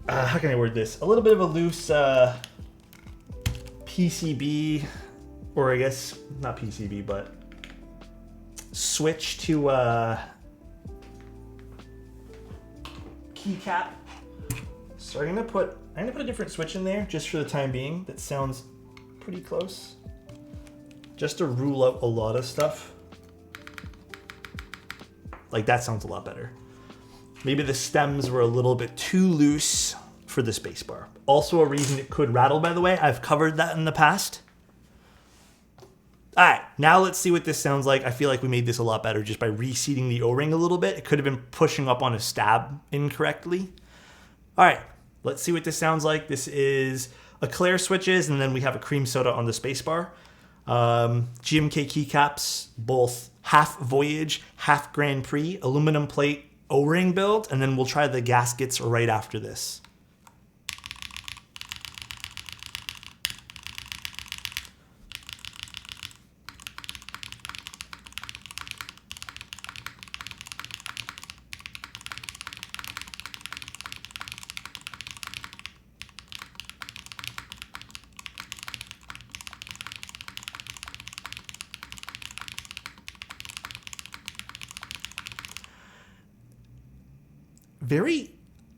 how can I word this? A little bit of a loose PCB, or I guess not PCB, but switch to keycap. So I'm gonna put a different switch in there just for the time being that sounds pretty close. Just to rule out a lot of stuff. Like that sounds a lot better. Maybe the stems were a little bit too loose for the spacebar. Also a reason it could rattle, by the way. I've covered that in the past. All right, now let's see what this sounds like. I feel like we made this a lot better just by reseating the O-ring a little bit. It could have been pushing up on a stab incorrectly. All right. Let's see what this sounds like. This is Eclair switches, and then we have a cream soda on the spacebar. GMK keycaps, both half Voyage, half Grand Prix, aluminum plate O-ring build, and then we'll try the gaskets right after this.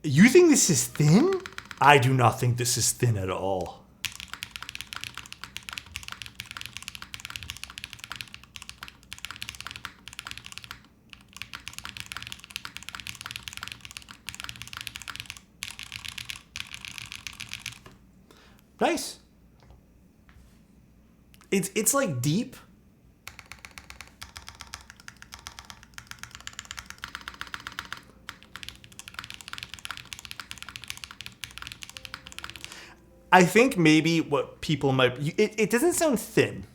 You think this is thin? I do not think this is thin at all. Nice. It's like deep. I think maybe what people might, it doesn't sound thin.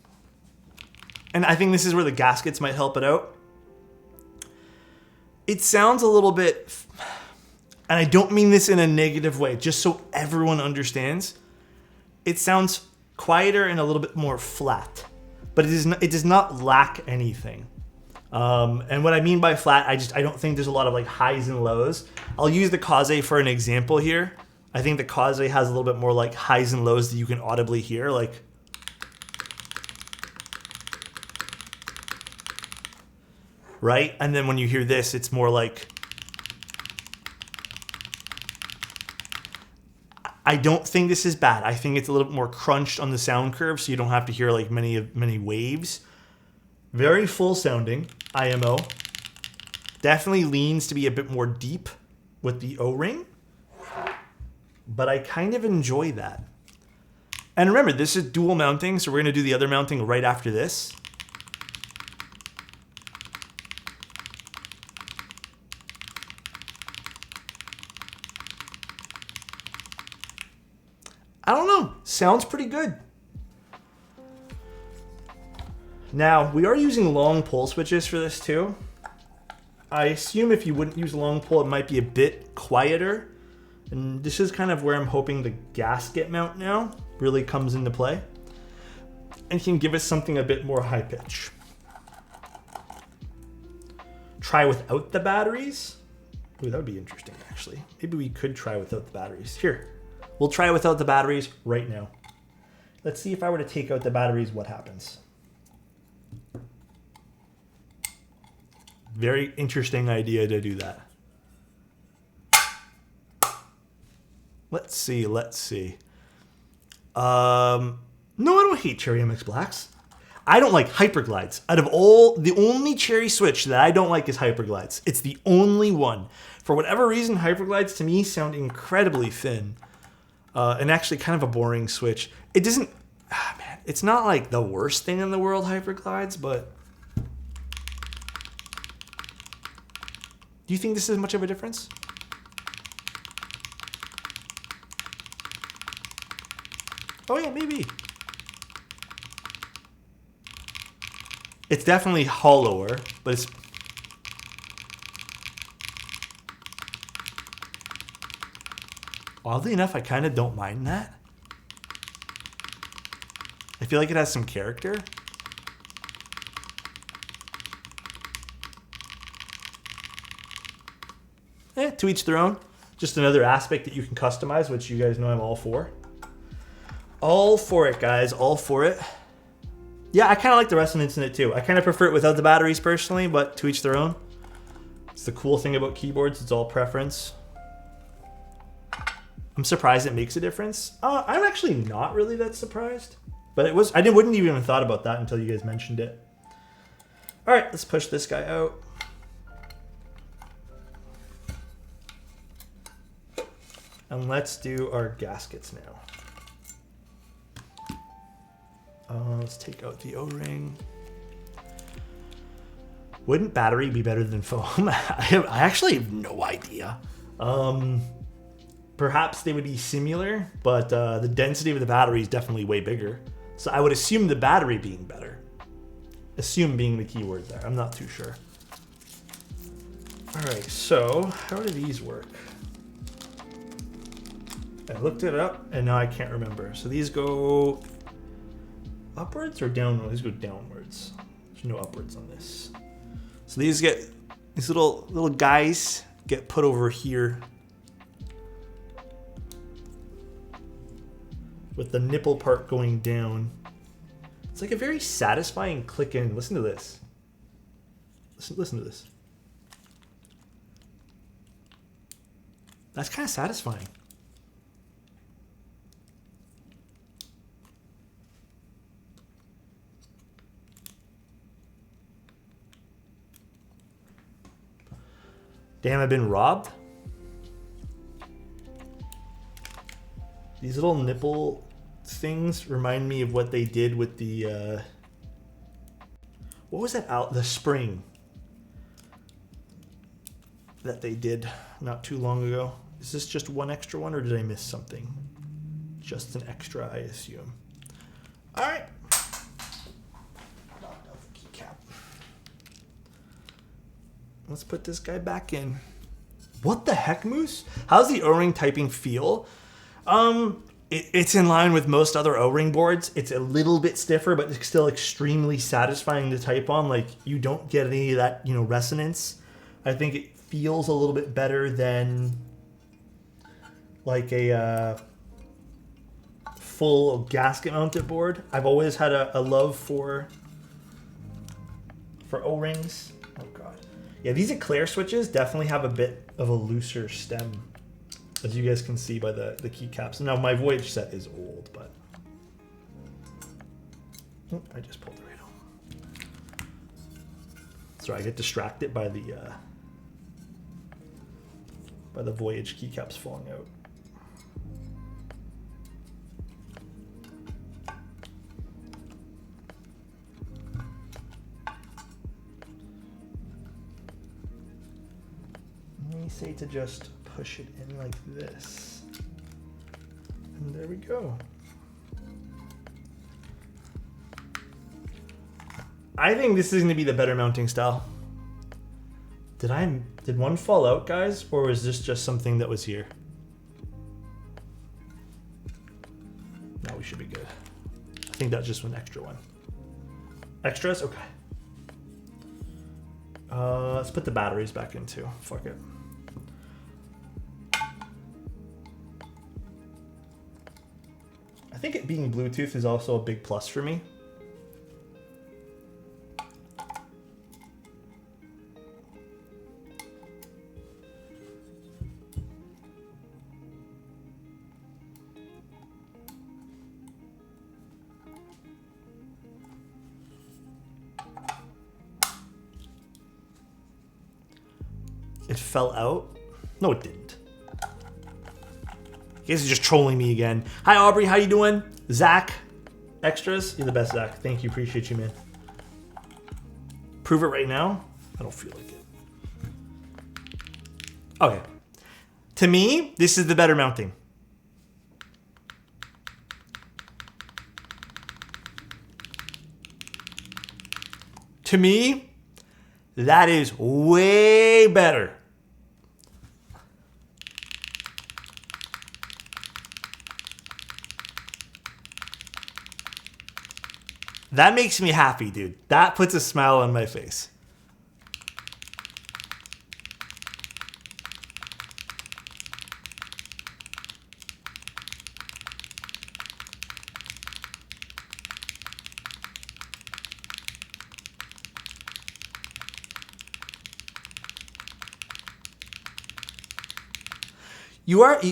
And I think this is where the gaskets might help it out. It sounds a little bit, and I don't mean this in a negative way, just so everyone understands. It sounds quieter and a little bit more flat, but it does not lack anything. And what I mean by flat, I don't think there's a lot of like highs and lows. I'll use the Kaze for an example here. I think the Kaze has a little bit more like highs and lows that you can audibly hear, like. Right? And then when you hear this, it's more like. I don't think this is bad. I think it's a little bit more crunched on the sound curve, so you don't have to hear like many waves. Very full sounding, IMO. Definitely leans to be a bit more deep with the O-ring. But I kind of enjoy that. And remember, this is dual mounting, so we're gonna do the other mounting right after this. I don't know, sounds pretty good. Now, we are using long pole switches for this too. I assume if you wouldn't use a long pole, it might be a bit quieter. And this is kind of where I'm hoping the gasket mount now really comes into play and can give us something a bit more high pitch. Try without the batteries. Ooh, that would be interesting, actually. Maybe we could try without the batteries. Here, we'll try without the batteries right now. Let's see if I were to take out the batteries, what happens. Very interesting idea to do that. Let's see, let's see. No, I don't hate Cherry MX Blacks. I don't like Hyperglides. Out of all, the only Cherry Switch that I don't like is Hyperglides. It's the only one. For whatever reason, Hyperglides to me sound incredibly thin. And actually kind of a boring Switch. It doesn't, man, it's not like the worst thing in the world, Hyperglides, but... Do you think this is much of a difference? Oh yeah, maybe. It's definitely hollower, but it's... Oddly enough, I kind of don't mind that. I feel like it has some character. To each their own. Just another aspect that you can customize, which you guys know I'm all for. All for it, guys. All for it. Yeah, I kind of like the resonance in it too. I kind of prefer it without the batteries personally, but to each their own. It's the cool thing about keyboards. It's all preference. I'm surprised it makes a difference. I'm actually not really that surprised. But it was. Wouldn't even have thought about that until you guys mentioned it. All right, let's push this guy out. And let's do our gaskets now. Let's take out the O-ring. Wouldn't battery be better than foam? I actually have no idea. Perhaps they would be similar, but the density of the battery is definitely way bigger. So I would assume the battery being better. Assume being the keyword there. I'm not too sure. All right, so how do these work? I looked it up and now I can't remember. So these go upwards or downwards? These go downwards. There's no upwards on this. So these little guys get put over here with the nipple part going down. It's like a very satisfying click in. Listen to this. Listen to this. That's kind of satisfying. Damn, I've been robbed. These little nipple things remind me of what they did with the, what was that out? The spring that they did not too long ago. Is this just one extra one or did I miss something? Just an extra, I assume. All right. Knocked off the keycap. Let's put this guy back in. What the heck, Moose? How's the O-ring typing feel? It's in line with most other O-ring boards. It's a little bit stiffer, but it's still extremely satisfying to type on. Like, you don't get any of that, resonance. I think it feels a little bit better than like a full gasket mounted board. I've always had a love for O-rings. Oh god. Yeah, these Eclair switches definitely have a bit of a looser stem, as you guys can see by the keycaps. Now my Voyage set is old, but I just pulled the radar. Sorry, I get distracted by the Voyage keycaps falling out. Let me say to just push it in like this. And there we go. I think this is going to be the better mounting style. Did one fall out, guys? Or was this just something that was here? No, we should be good. I think that's just an extra one. Extras? Okay. Let's put the batteries back in too. Fuck it. I think it being Bluetooth is also a big plus for me. It fell out? No, it didn't. You guys are just trolling me again. Hi, Aubrey. How you doing? Zach, extras. You're the best, Zach. Thank you. Appreciate you, man. Prove it right now. I don't feel like it. Okay. To me, this is the better mounting. To me, that is way better. That makes me happy, dude. That puts a smile on my face.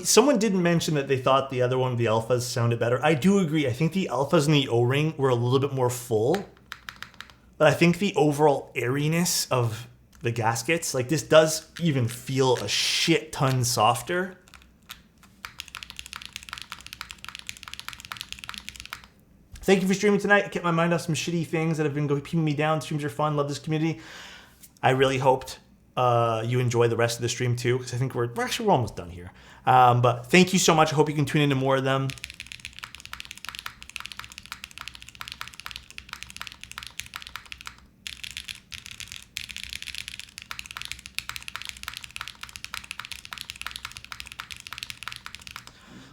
Someone didn't mention that they thought the other one, the alphas, sounded better. I do agree. I think the alphas and the O-ring were a little bit more full. But I think the overall airiness of the gaskets, like this does even feel a shit ton softer. Thank you for streaming tonight. Kept my mind off some shitty things that have been keeping me down. Streams are fun. Love this community. I really hoped you enjoy the rest of the stream too, because I think we're almost done here. But thank you so much. I hope you can tune into more of them.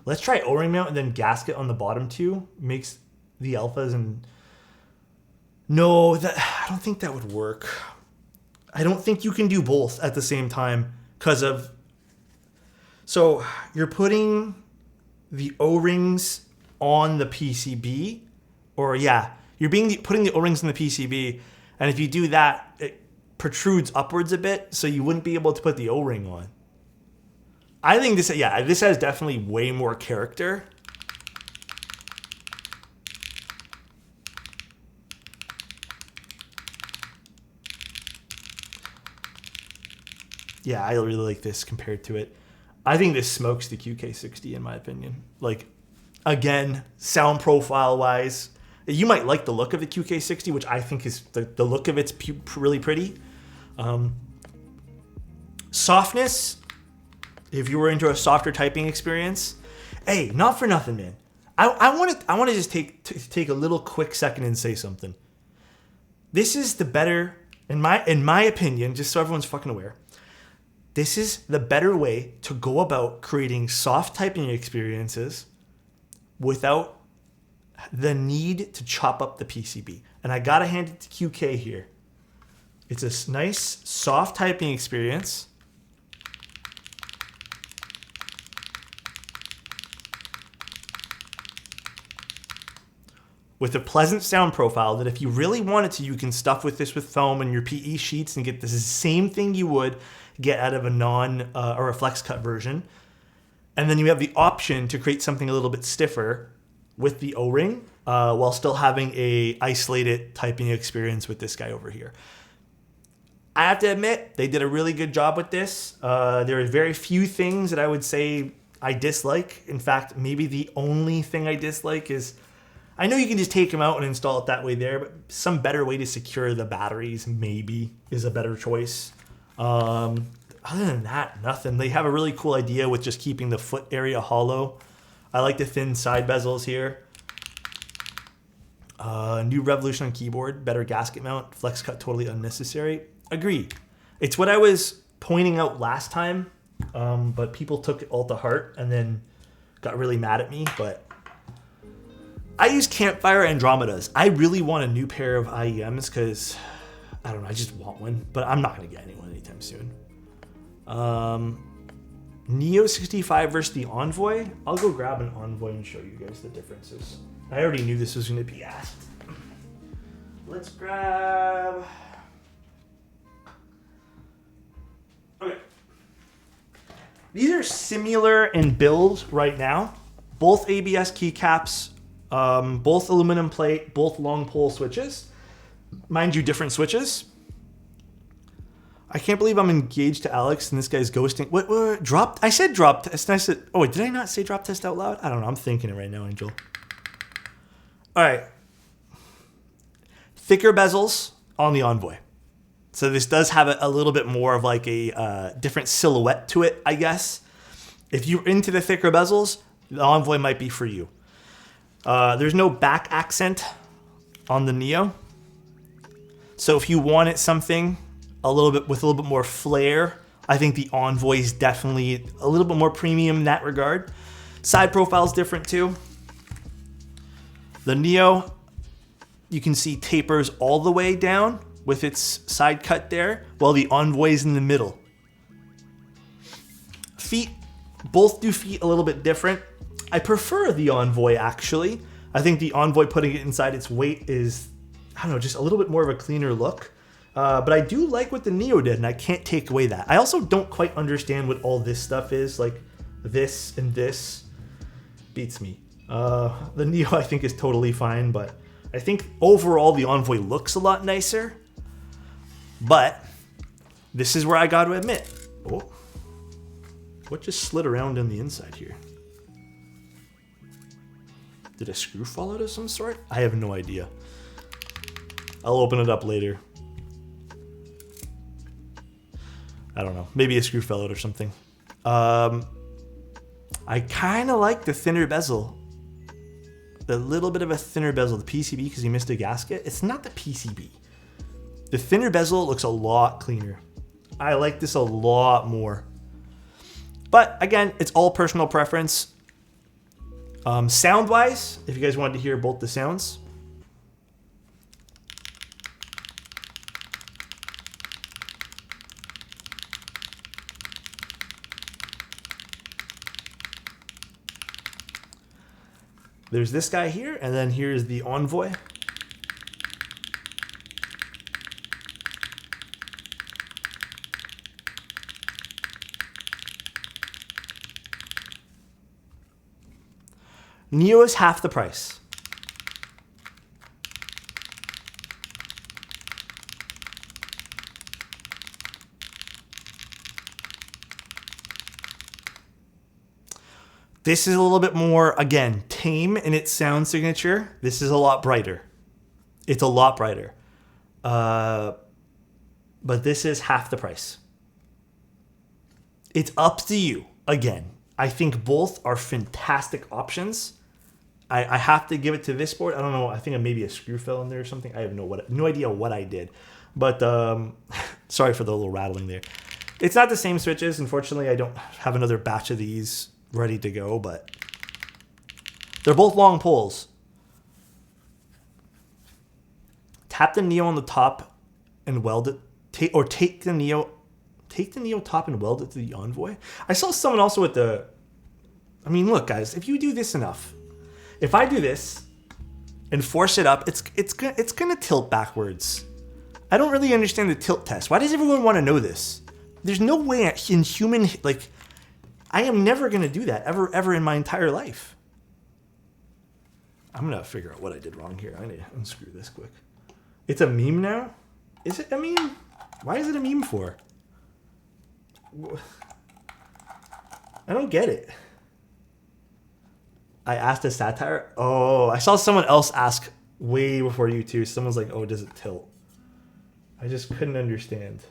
Let's try O-ring mount and then gasket on the bottom two. Makes the alphas and... No, I don't think that would work. I don't think you can do both at the same time because of... So you're putting the O-rings on the PCB, or yeah, you're putting the O-rings in the PCB, and if you do that, it protrudes upwards a bit, so you wouldn't be able to put the O-ring on. I think this has definitely way more character. Yeah, I really like this compared to it. I think this smokes the QK60 in my opinion. Like, again, sound profile wise, you might like the look of the QK60, which I think is the look of it's really pretty. Softness, if you were into a softer typing experience, hey, not for nothing, man. I want to just take a little quick second and say something. This is the better, in my opinion, just so everyone's fucking aware. This is the better way to go about creating soft typing experiences without the need to chop up the PCB. And I gotta hand it to QK here. It's a nice soft typing experience. With a pleasant sound profile that if you really wanted to, you can stuff with this with foam and your PE sheets and get the same thing you would get out of a or a flex cut version. And then you have the option to create something a little bit stiffer with the O-ring while still having a isolated typing experience with this guy over here. I have to admit, they did a really good job with this. There are very few things that I would say I dislike. In fact, maybe the only thing I dislike is, I know you can just take them out and install it that way there, but some better way to secure the batteries maybe is a better choice. Other than that, nothing. They have a really cool idea with just keeping the foot area hollow. I like the thin side bezels here. New revolution on keyboard, better gasket mount, flex cut totally unnecessary. Agree. It's what I was pointing out last time, but people took it all to heart and then got really mad at me. But I use Campfire Andromedas. I really want a new pair of IEMs because, I don't know, I just want one, but I'm not going to get anyone anytime soon. Neo65 versus the Envoy. I'll go grab an Envoy and show you guys the differences. I already knew this was going to be asked. Let's grab... Okay. These are similar in build right now. Both ABS keycaps, both aluminum plate, both long pole switches. Mind you, different switches. I can't believe I'm engaged to Alex and this guy's ghosting. What dropped? I said drop test. I said, oh wait, did I not say drop test out loud? I don't know. I'm thinking it right now, Angel. All right. Thicker bezels on the Envoy. So this does have a little bit more of like a different silhouette to it, I guess. If you're into the thicker bezels, the Envoy might be for you. There's no back accent on the Neo. So if you wanted something with a little bit more flair, I think the Envoy is definitely a little bit more premium in that regard. Side profile is different too. The Neo, you can see tapers all the way down with its side cut there, while the Envoy is in the middle. Feet, both do feet a little bit different. I prefer the Envoy actually. I think the Envoy putting it inside its weight is, I don't know, just a little bit more of a cleaner look. But I do like what the Neo did, and I can't take away that. I also don't quite understand what all this stuff is, like this and this beats me. The Neo I think is totally fine, but I think overall the Envoy looks a lot nicer. But this is where I got to admit, oh, what just slid around on the inside here? Did a screw fall out of some sort? I have no idea. I'll open it up later. I don't know. Maybe a screw fell out or something. I kind of like the thinner bezel. The little bit of a thinner bezel. The PCB because you missed a gasket. It's not the PCB. The thinner bezel looks a lot cleaner. I like this a lot more. But again, it's all personal preference. Sound-wise, if you guys wanted to hear both the sounds. There's this guy here, and then here's the Envoy. Neo is half the price. This is a little bit more, again, tame in its sound signature. This is a lot brighter. It's a lot brighter. But this is half the price. It's up to you. Again, I think both are fantastic options. I have to give it to this board. I don't know. I think maybe a screw fell in there or something. I have no idea what I did. But sorry for the little rattling there. It's not the same switches. Unfortunately, I don't have another batch of these ready to go, but they're both long poles. Tap the Neo on the top and weld it. Take the Neo top and weld it to the Envoy. I saw someone also with the... I mean, look, guys, if you do this enough, if I do this and force it up, it's gonna tilt backwards. I don't really understand the tilt test. Why does everyone want to know this? There's no way in human, like, I am never gonna do that ever in my entire life. I'm gonna figure out what I did wrong here. I need to unscrew this quick. It's a meme now? Is it a meme? Why is it a meme for? I don't get it. I asked a satire. Oh, I saw someone else ask way before you too. Someone's like, oh, does it tilt? I just couldn't understand.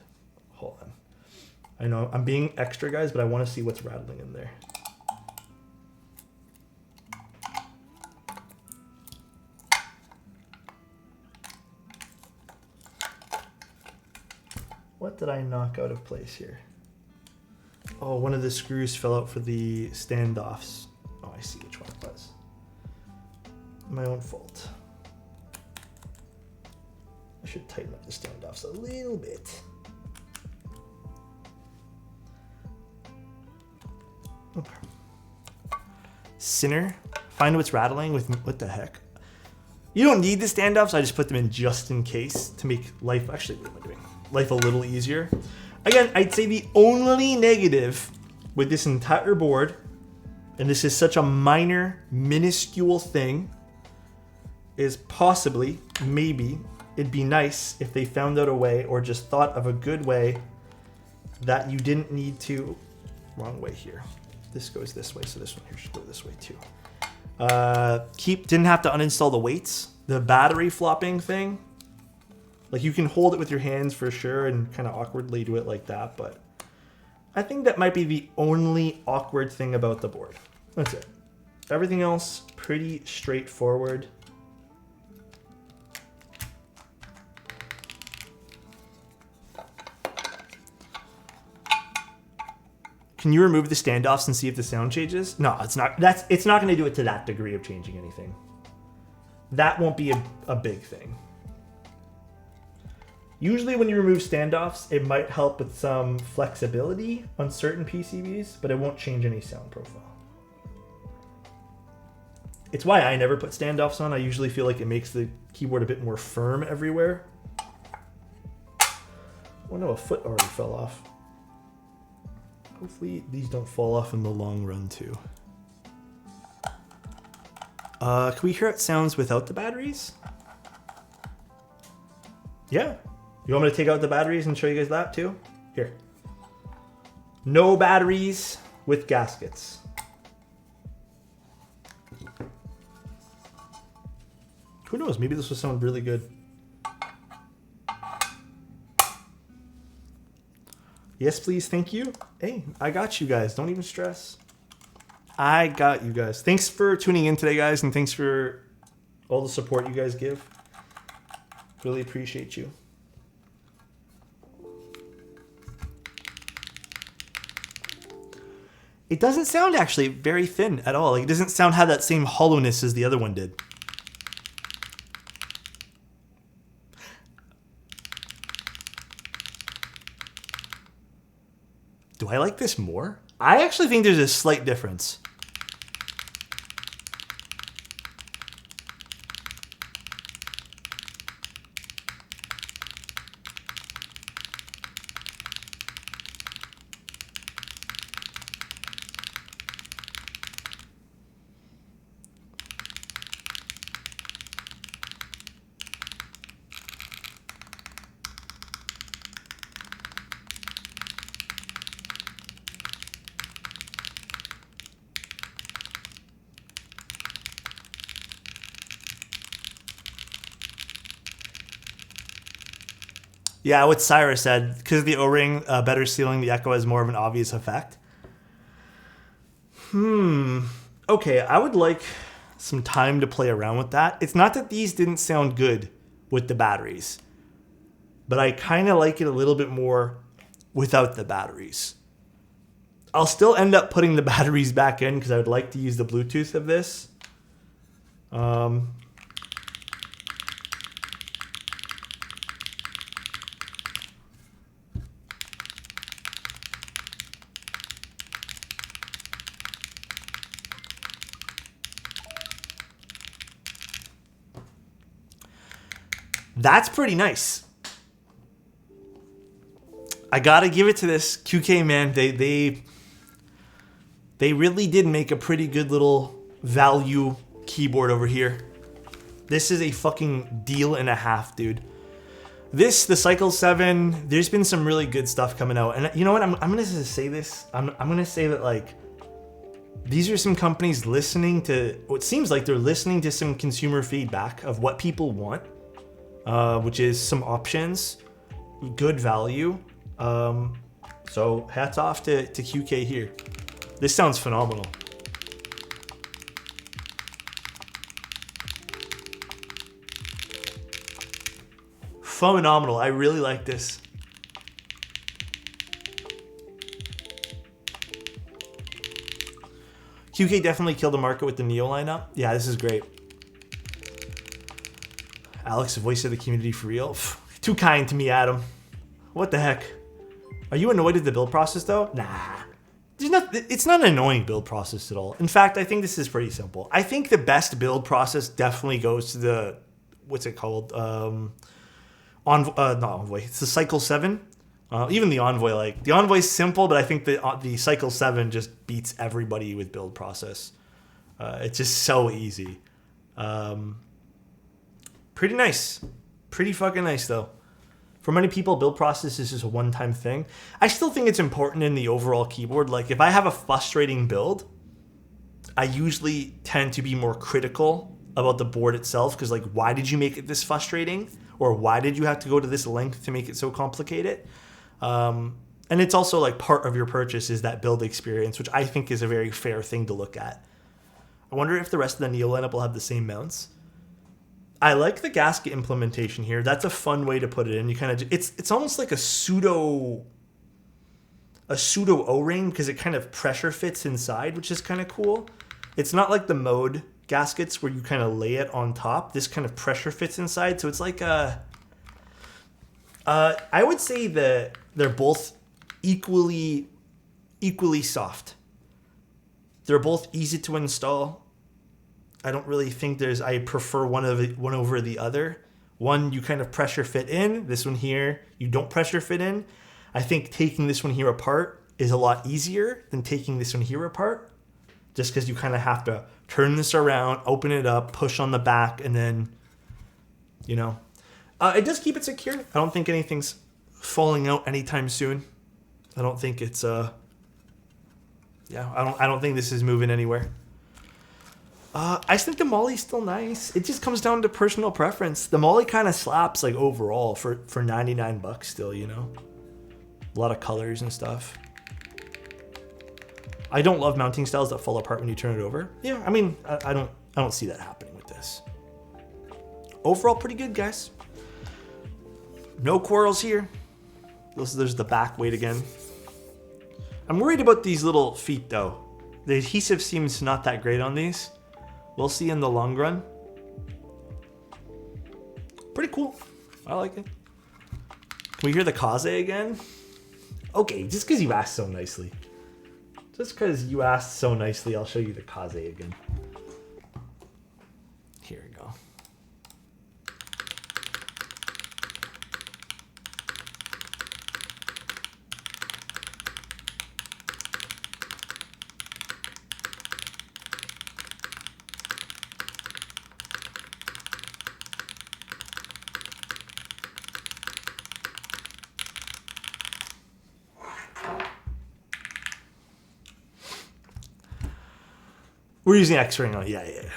Hold on. I know I'm being extra, guys, but I want to see what's rattling in there. What did I knock out of place here? Oh, one of the screws fell out for the standoffs. Oh, I see which one it was. My own fault. I should tighten up the standoffs a little bit. Sinner. Find what's rattling with, what the heck? You don't need the standoffs. I just put them in just in case to make life, actually, what am I doing? Life a little easier. Again, I'd say the only negative with this entire board, and this is such a minor, minuscule thing, is possibly, maybe, it'd be nice if they found out a way or just thought of a good way that you didn't need to, wrong way here. This goes this way, so this one here should go this way too. Didn't have to uninstall the weights. The battery flopping thing, like you can hold it with your hands for sure and kind of awkwardly do it like that, but I think that might be the only awkward thing about the board. That's it. Everything else, pretty straightforward. Can you remove the standoffs and see if the sound changes? No, it's not. It's not going to do it to that degree of changing anything. That won't be a big thing. Usually when you remove standoffs, it might help with some flexibility on certain PCBs, but it won't change any sound profile. It's why I never put standoffs on. I usually feel like it makes the keyboard a bit more firm everywhere. Oh no, a foot already fell off. Hopefully these don't fall off in the long run too. Can we hear it sounds without the batteries? Yeah. You want me to take out the batteries and show you guys that too? Here. No batteries with gaskets. Who knows? Maybe this will sound really good. Yes, please. Thank you. Hey, I got you guys. Don't even stress. I got you guys. Thanks for tuning in today, guys, and thanks for all the support you guys give. Really appreciate you. It doesn't sound actually very thin at all. Like, it doesn't sound have that same hollowness as the other one did. Do I like this more? I actually think there's a slight difference. Yeah, what Cyrus said, because of the O-ring, better sealing the echo has more of an obvious effect. Okay, I would like some time to play around with that. It's not that these didn't sound good with the batteries, but I kind of like it a little bit more without the batteries. I'll still end up putting the batteries back in because I would like to use the Bluetooth of this. That's pretty nice. I gotta give it to this QK, man. They really did make a pretty good little value keyboard over here. This is a fucking deal and a half, dude. This, the Cycle 7, there's been some really good stuff coming out. And you know what? I'm gonna just say this. I'm gonna say that, like, these are some companies listening to, what seems like they're listening to some consumer feedback of what people want. Which is some options, good value. So hats off to QK here. This sounds phenomenal. Phenomenal. I really like this. QK definitely killed the market with the Neo lineup. Yeah, this is great. Alex, the voice of the community for real. Too kind to me, Adam. What the heck? Are you annoyed at the build process though? Nah. it's not an annoying build process at all. In fact, I think this is pretty simple. I think the best build process definitely goes to the, what's it called? Not Envoy. It's the Cycle 7. Even the Envoy, like the Envoy is simple, but I think the Cycle 7 just beats everybody with build process. It's just so easy. Pretty nice. Pretty fucking nice though. For many people, build process is just a one-time thing. I still think it's important in the overall keyboard. Like if I have a frustrating build, I usually tend to be more critical about the board itself, because like, why did you make it this frustrating? Or why did you have to go to this length to make it so complicated? And it's also like part of your purchase is that build experience, which I think is a very fair thing to look at. I wonder if the rest of the Neo lineup will have the same mounts. I like the gasket implementation here. That's a fun way to put it in. You kind of, it's almost like a pseudo O-ring, because it kind of pressure fits inside, which is kind of cool. It's not like the mode gaskets where you kind of lay it on top. This kind of pressure fits inside, so it's like a. I would say that they're both equally soft. They're both easy to install. I don't really think I prefer one over the other. One you kind of pressure fit in. This one here you don't pressure fit in. I think taking this one here apart is a lot easier than taking this one here apart, just because you kind of have to turn this around, open it up, push on the back, and then, you know. It does keep it secure. I don't think anything's falling out anytime soon. I don't think it's I don't think this is moving anywhere. I think the Molly's still nice. It just comes down to personal preference. The Molly kind of slaps like overall for $99 still, you know. A lot of colors and stuff. I don't love mounting styles that fall apart when you turn it over. Yeah, I mean, I don't see that happening with this. Overall, pretty good, guys. No quarrels here. There's the back weight again. I'm worried about these little feet though. The adhesive seems not that great on these. We'll see in the long run. Pretty cool. I like it. Can we hear the Kaze again? Okay, just because you asked so nicely. Just because you asked so nicely, I'll show you the Kaze again. Here we go. We're using X-ring on it. Yeah.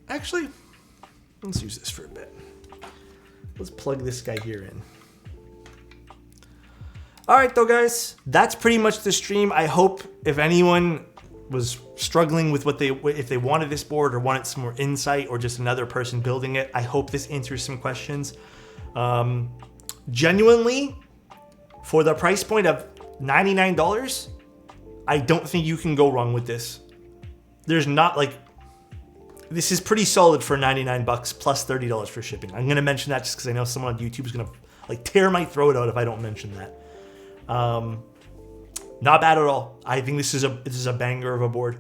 Actually, let's use this for a bit. Let's plug this guy here in. All right, though, guys. That's pretty much the stream. I hope if anyone was struggling with if they wanted this board or wanted some more insight or just another person building it, I hope this answers some questions. Genuinely, for the price point of $99, I don't think you can go wrong with this. There's not like, this is pretty solid for $99 plus $30 for shipping. I'm gonna mention that just because I know someone on YouTube is gonna like tear my throat out if I don't mention that. Not bad at all. I think this is a banger of a board.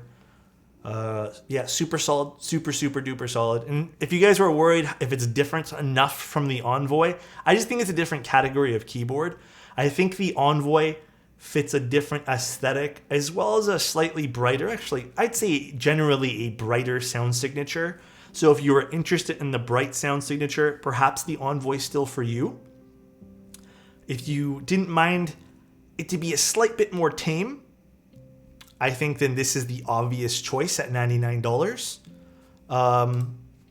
Yeah, super solid, super duper solid. And if you guys were worried if it's different enough from the Envoy, I just think it's a different category of keyboard. I think the Envoy fits a different aesthetic as well as a slightly brighter, actually, I'd say generally a brighter sound signature. So if you were interested in the bright sound signature, perhaps the Envoy is still for you. If you didn't mind it to be a slight bit more tame, I think then this is the obvious choice at $99.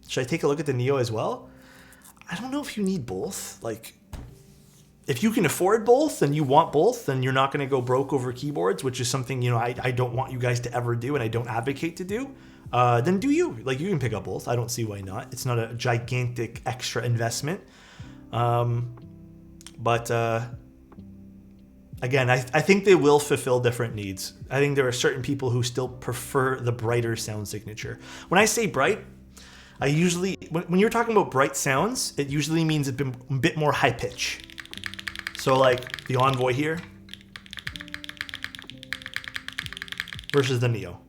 Should I take a look at the Neo as well? I don't know if you need both. Like, if you can afford both and you want both, then you're not going to go broke over keyboards, which is something, you know, I don't want you guys to ever do and I don't advocate to do. Then do you. Like, you can pick up both. I don't see why not. It's not a gigantic extra investment. Again, I think they will fulfill different needs. I think there are certain people who still prefer the brighter sound signature. When I say bright, I usually, when you're talking about bright sounds, it usually means a bit more high pitch. So like the Envoy here, versus the Neo.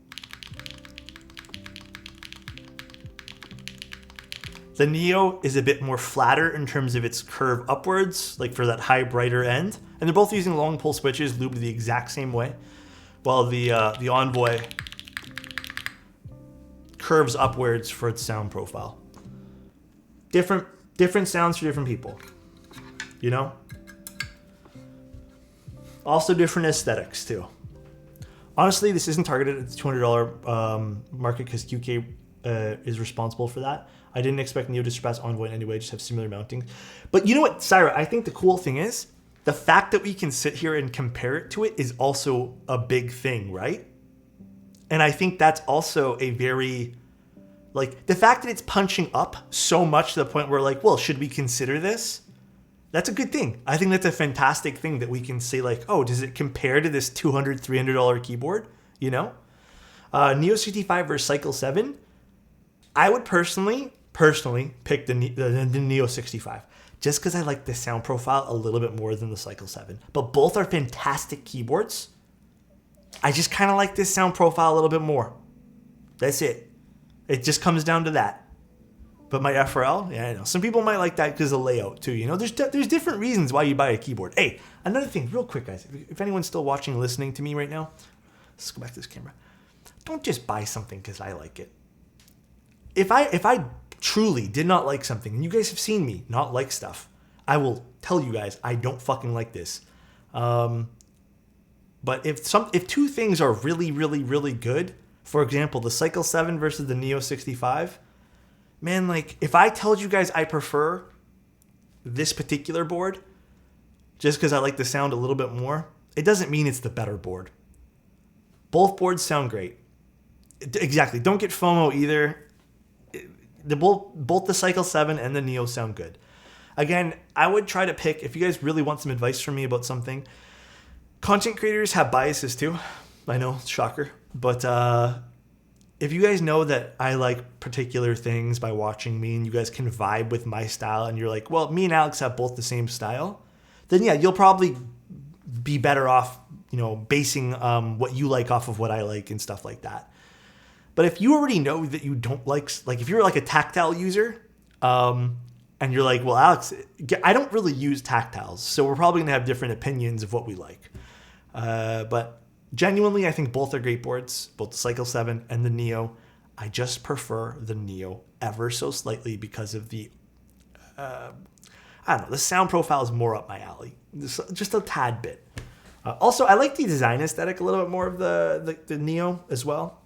The Neo is a bit more flatter in terms of its curve upwards, like for that high, brighter end. And they're both using long pull switches, lubed the exact same way. While the Envoy curves upwards for its sound profile. Different sounds for different people, you know? Also different aesthetics too. Honestly, this isn't targeted at the $200 market because QK is responsible for that. I didn't expect Neo to surpass Envoy in any way, just have similar mounting. But you know what, Syra, I think the cool thing is, the fact that we can sit here and compare it to it is also a big thing, right? And I think that's also a very, like, the fact that it's punching up so much to the point where, like, well, should we consider this? That's a good thing. I think that's a fantastic thing that we can say, like, oh, does it compare to this $200, $300 keyboard? You know? Neo65 versus Cycle 7. I would personally pick the Neo65 just because I like the sound profile a little bit more than the Cycle 7. But both are fantastic keyboards. I just kind of like this sound profile a little bit more. That's it. It just comes down to that. But my FRL, yeah, I know. Some people might like that because of layout too. You know, there's different reasons why you buy a keyboard. Hey, another thing, real quick, guys. If anyone's still watching, listening to me right now, let's go back to this camera. Don't just buy something because I like it. If I truly did not like something, and you guys have seen me not like stuff, I will tell you guys I don't fucking like this. But if two things are really, really, really good, for example, the Cycle 7 versus the Neo65, man, like, if I told you guys I prefer this particular board just because I like the sound a little bit more, it doesn't mean it's the better board. Both boards sound great. Exactly. Don't get FOMO either. Both the Cycle 7 and the Neo sound good. Again, I would try to pick, if you guys really want some advice from me about something, content creators have biases too. I know, shocker. But if you guys know that I like particular things by watching me and you guys can vibe with my style and you're like, well, me and Alex have both the same style, then yeah, you'll probably be better off, you know, basing what you like off of what I like and stuff like that. But if you already know that you don't like if you're like a tactile user, and you're like, well, Alex, I don't really use tactiles, so we're probably gonna have different opinions of what we like. But genuinely, I think both are great boards, both the Cycle 7 and the Neo. I just prefer the Neo ever so slightly because of the, I don't know, the sound profile is more up my alley, just a tad bit. Also, I like the design aesthetic a little bit more of the Neo as well.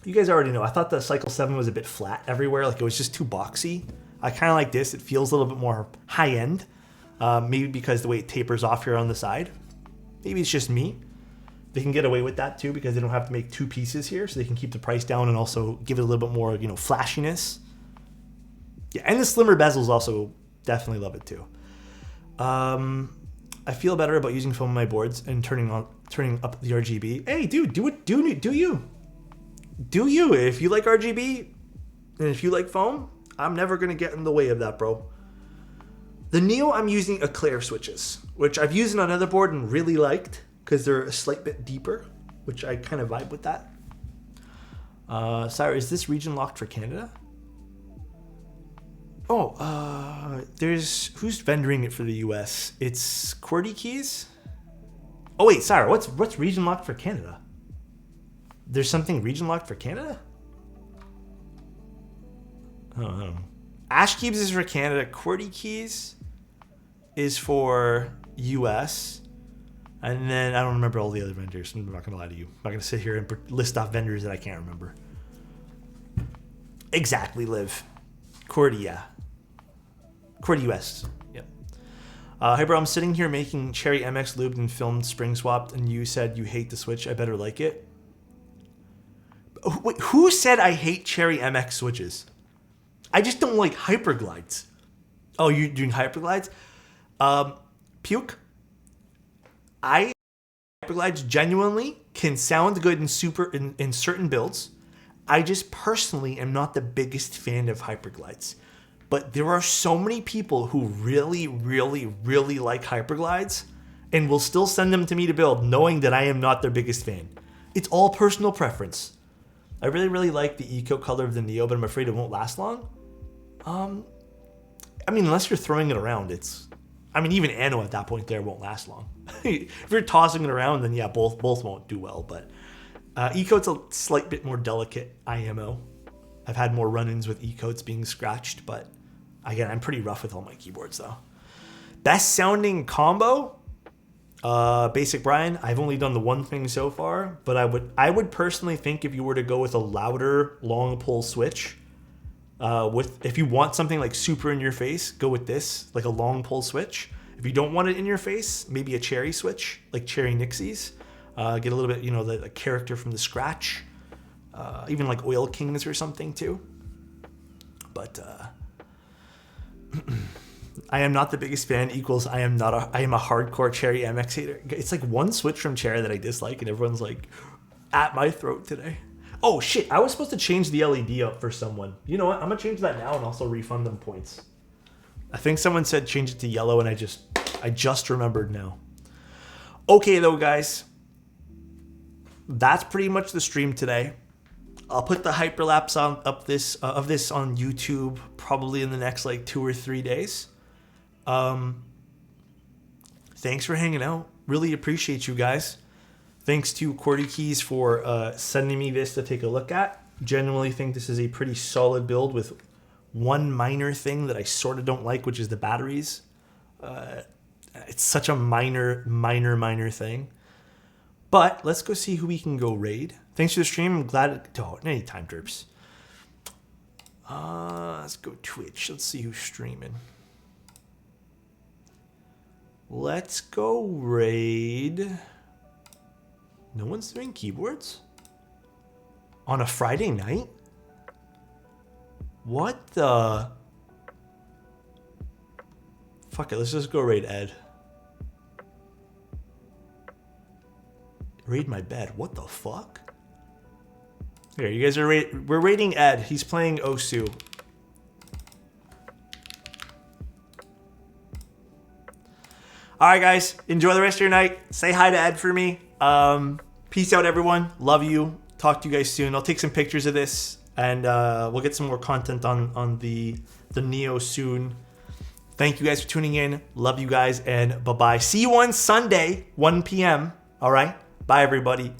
You guys already know, I thought the Cycle 7 was a bit flat everywhere, like it was just too boxy. I kind of like this. It feels a little bit more high-end, maybe because the way it tapers off here on the side. Maybe it's just me. They can get away with that too because they don't have to make two pieces here, so they can keep the price down and also give it a little bit more, you know, flashiness. Yeah, and the slimmer bezels also definitely love it too. I feel better about using foam on my boards and turning up the RGB. Hey, dude, do you? Do you? If you like RGB and if you like foam, I'm never gonna get in the way of that, bro. The Neo, I'm using Eclair switches, which I've used on another board and really liked because they're a slight bit deeper, which I kind of vibe with that. Sorry, is this region locked for Canada? Oh, there's, who's vendoring it for the US? It's QWERTY Keys? Oh wait, sorry, what's region locked for Canada? There's something region locked for Canada? I don't know. Ash Keys is for Canada. QWERTY Keys is for US. And then I don't remember all the other vendors. I'm not going to lie to you. I'm not going to sit here and list off vendors that I can't remember. Exactly, Liv. QWERTY, yeah. QWERTY US. Yep. Hey, bro, I'm sitting here making Cherry MX lubed and filmed spring swapped, and you said you hate the Switch. I better like it. Wait, who said I hate Cherry MX switches? I just don't like hyperglides. Oh, you're doing hyperglides? Puke. Hyperglides genuinely can sound good in certain builds. I just personally am not the biggest fan of hyperglides. But there are so many people who really, really, really like hyperglides and will still send them to me to build knowing that I am not their biggest fan. It's all personal preference. I really, really like the eco color of the Neo, but I'm afraid it won't last long. I mean, unless you're throwing it around, even Anno at that point there won't last long. If you're tossing it around, then yeah, both won't do well. But eco, it's a slight bit more delicate IMO. I've had more run-ins with e-coats being scratched, but again, I'm pretty rough with all my keyboards though. Best sounding combo, Basic Brian. I've only done the one thing so far, but I would personally think if you were to go with a louder long pull switch, if you want something like super in your face, go with this, like a long pull switch. If you don't want it in your face, maybe a cherry switch, like Cherry Nixies. Get a little bit, the character from the scratch. Even like Oil Kings or something too. But I am not the biggest fan equals I am a hardcore Cherry MX hater. It's like one switch from Cherry that I dislike and everyone's like at my throat today. Oh shit, I was supposed to change the LED up for someone. You know what? I'm gonna change that now and also refund them points. I think someone said change it to yellow and I just remembered now. Okay though, guys. That's pretty much the stream today. I'll put the hyperlapse of this on YouTube probably in the next like 2 or 3 days. Thanks for hanging out. Really appreciate you guys. Thanks to QWERTY Keys for sending me this to take a look at. Genuinely think this is a pretty solid build with one minor thing that I sort of don't like, which is the batteries. It's such a minor thing. But let's go see who we can go raid. Thanks for the stream. I'm glad. Anytime, derps. Let's go Twitch. Let's see who's streaming. Let's go raid. No one's doing keyboards? On a Friday night? What the? Fuck it, let's just go raid Ed. Raid my bed. What the fuck? Here, you guys are we're raiding Ed. He's playing Osu. Alright guys, enjoy the rest of your night. Say hi to Ed for me. Peace out everyone. Love you. Talk to you guys soon. I'll take some pictures of this and we'll get some more content on the Neo soon. Thank you guys for tuning in. Love you guys and bye-bye. See you on Sunday, 1 p.m. Alright? Bye everybody.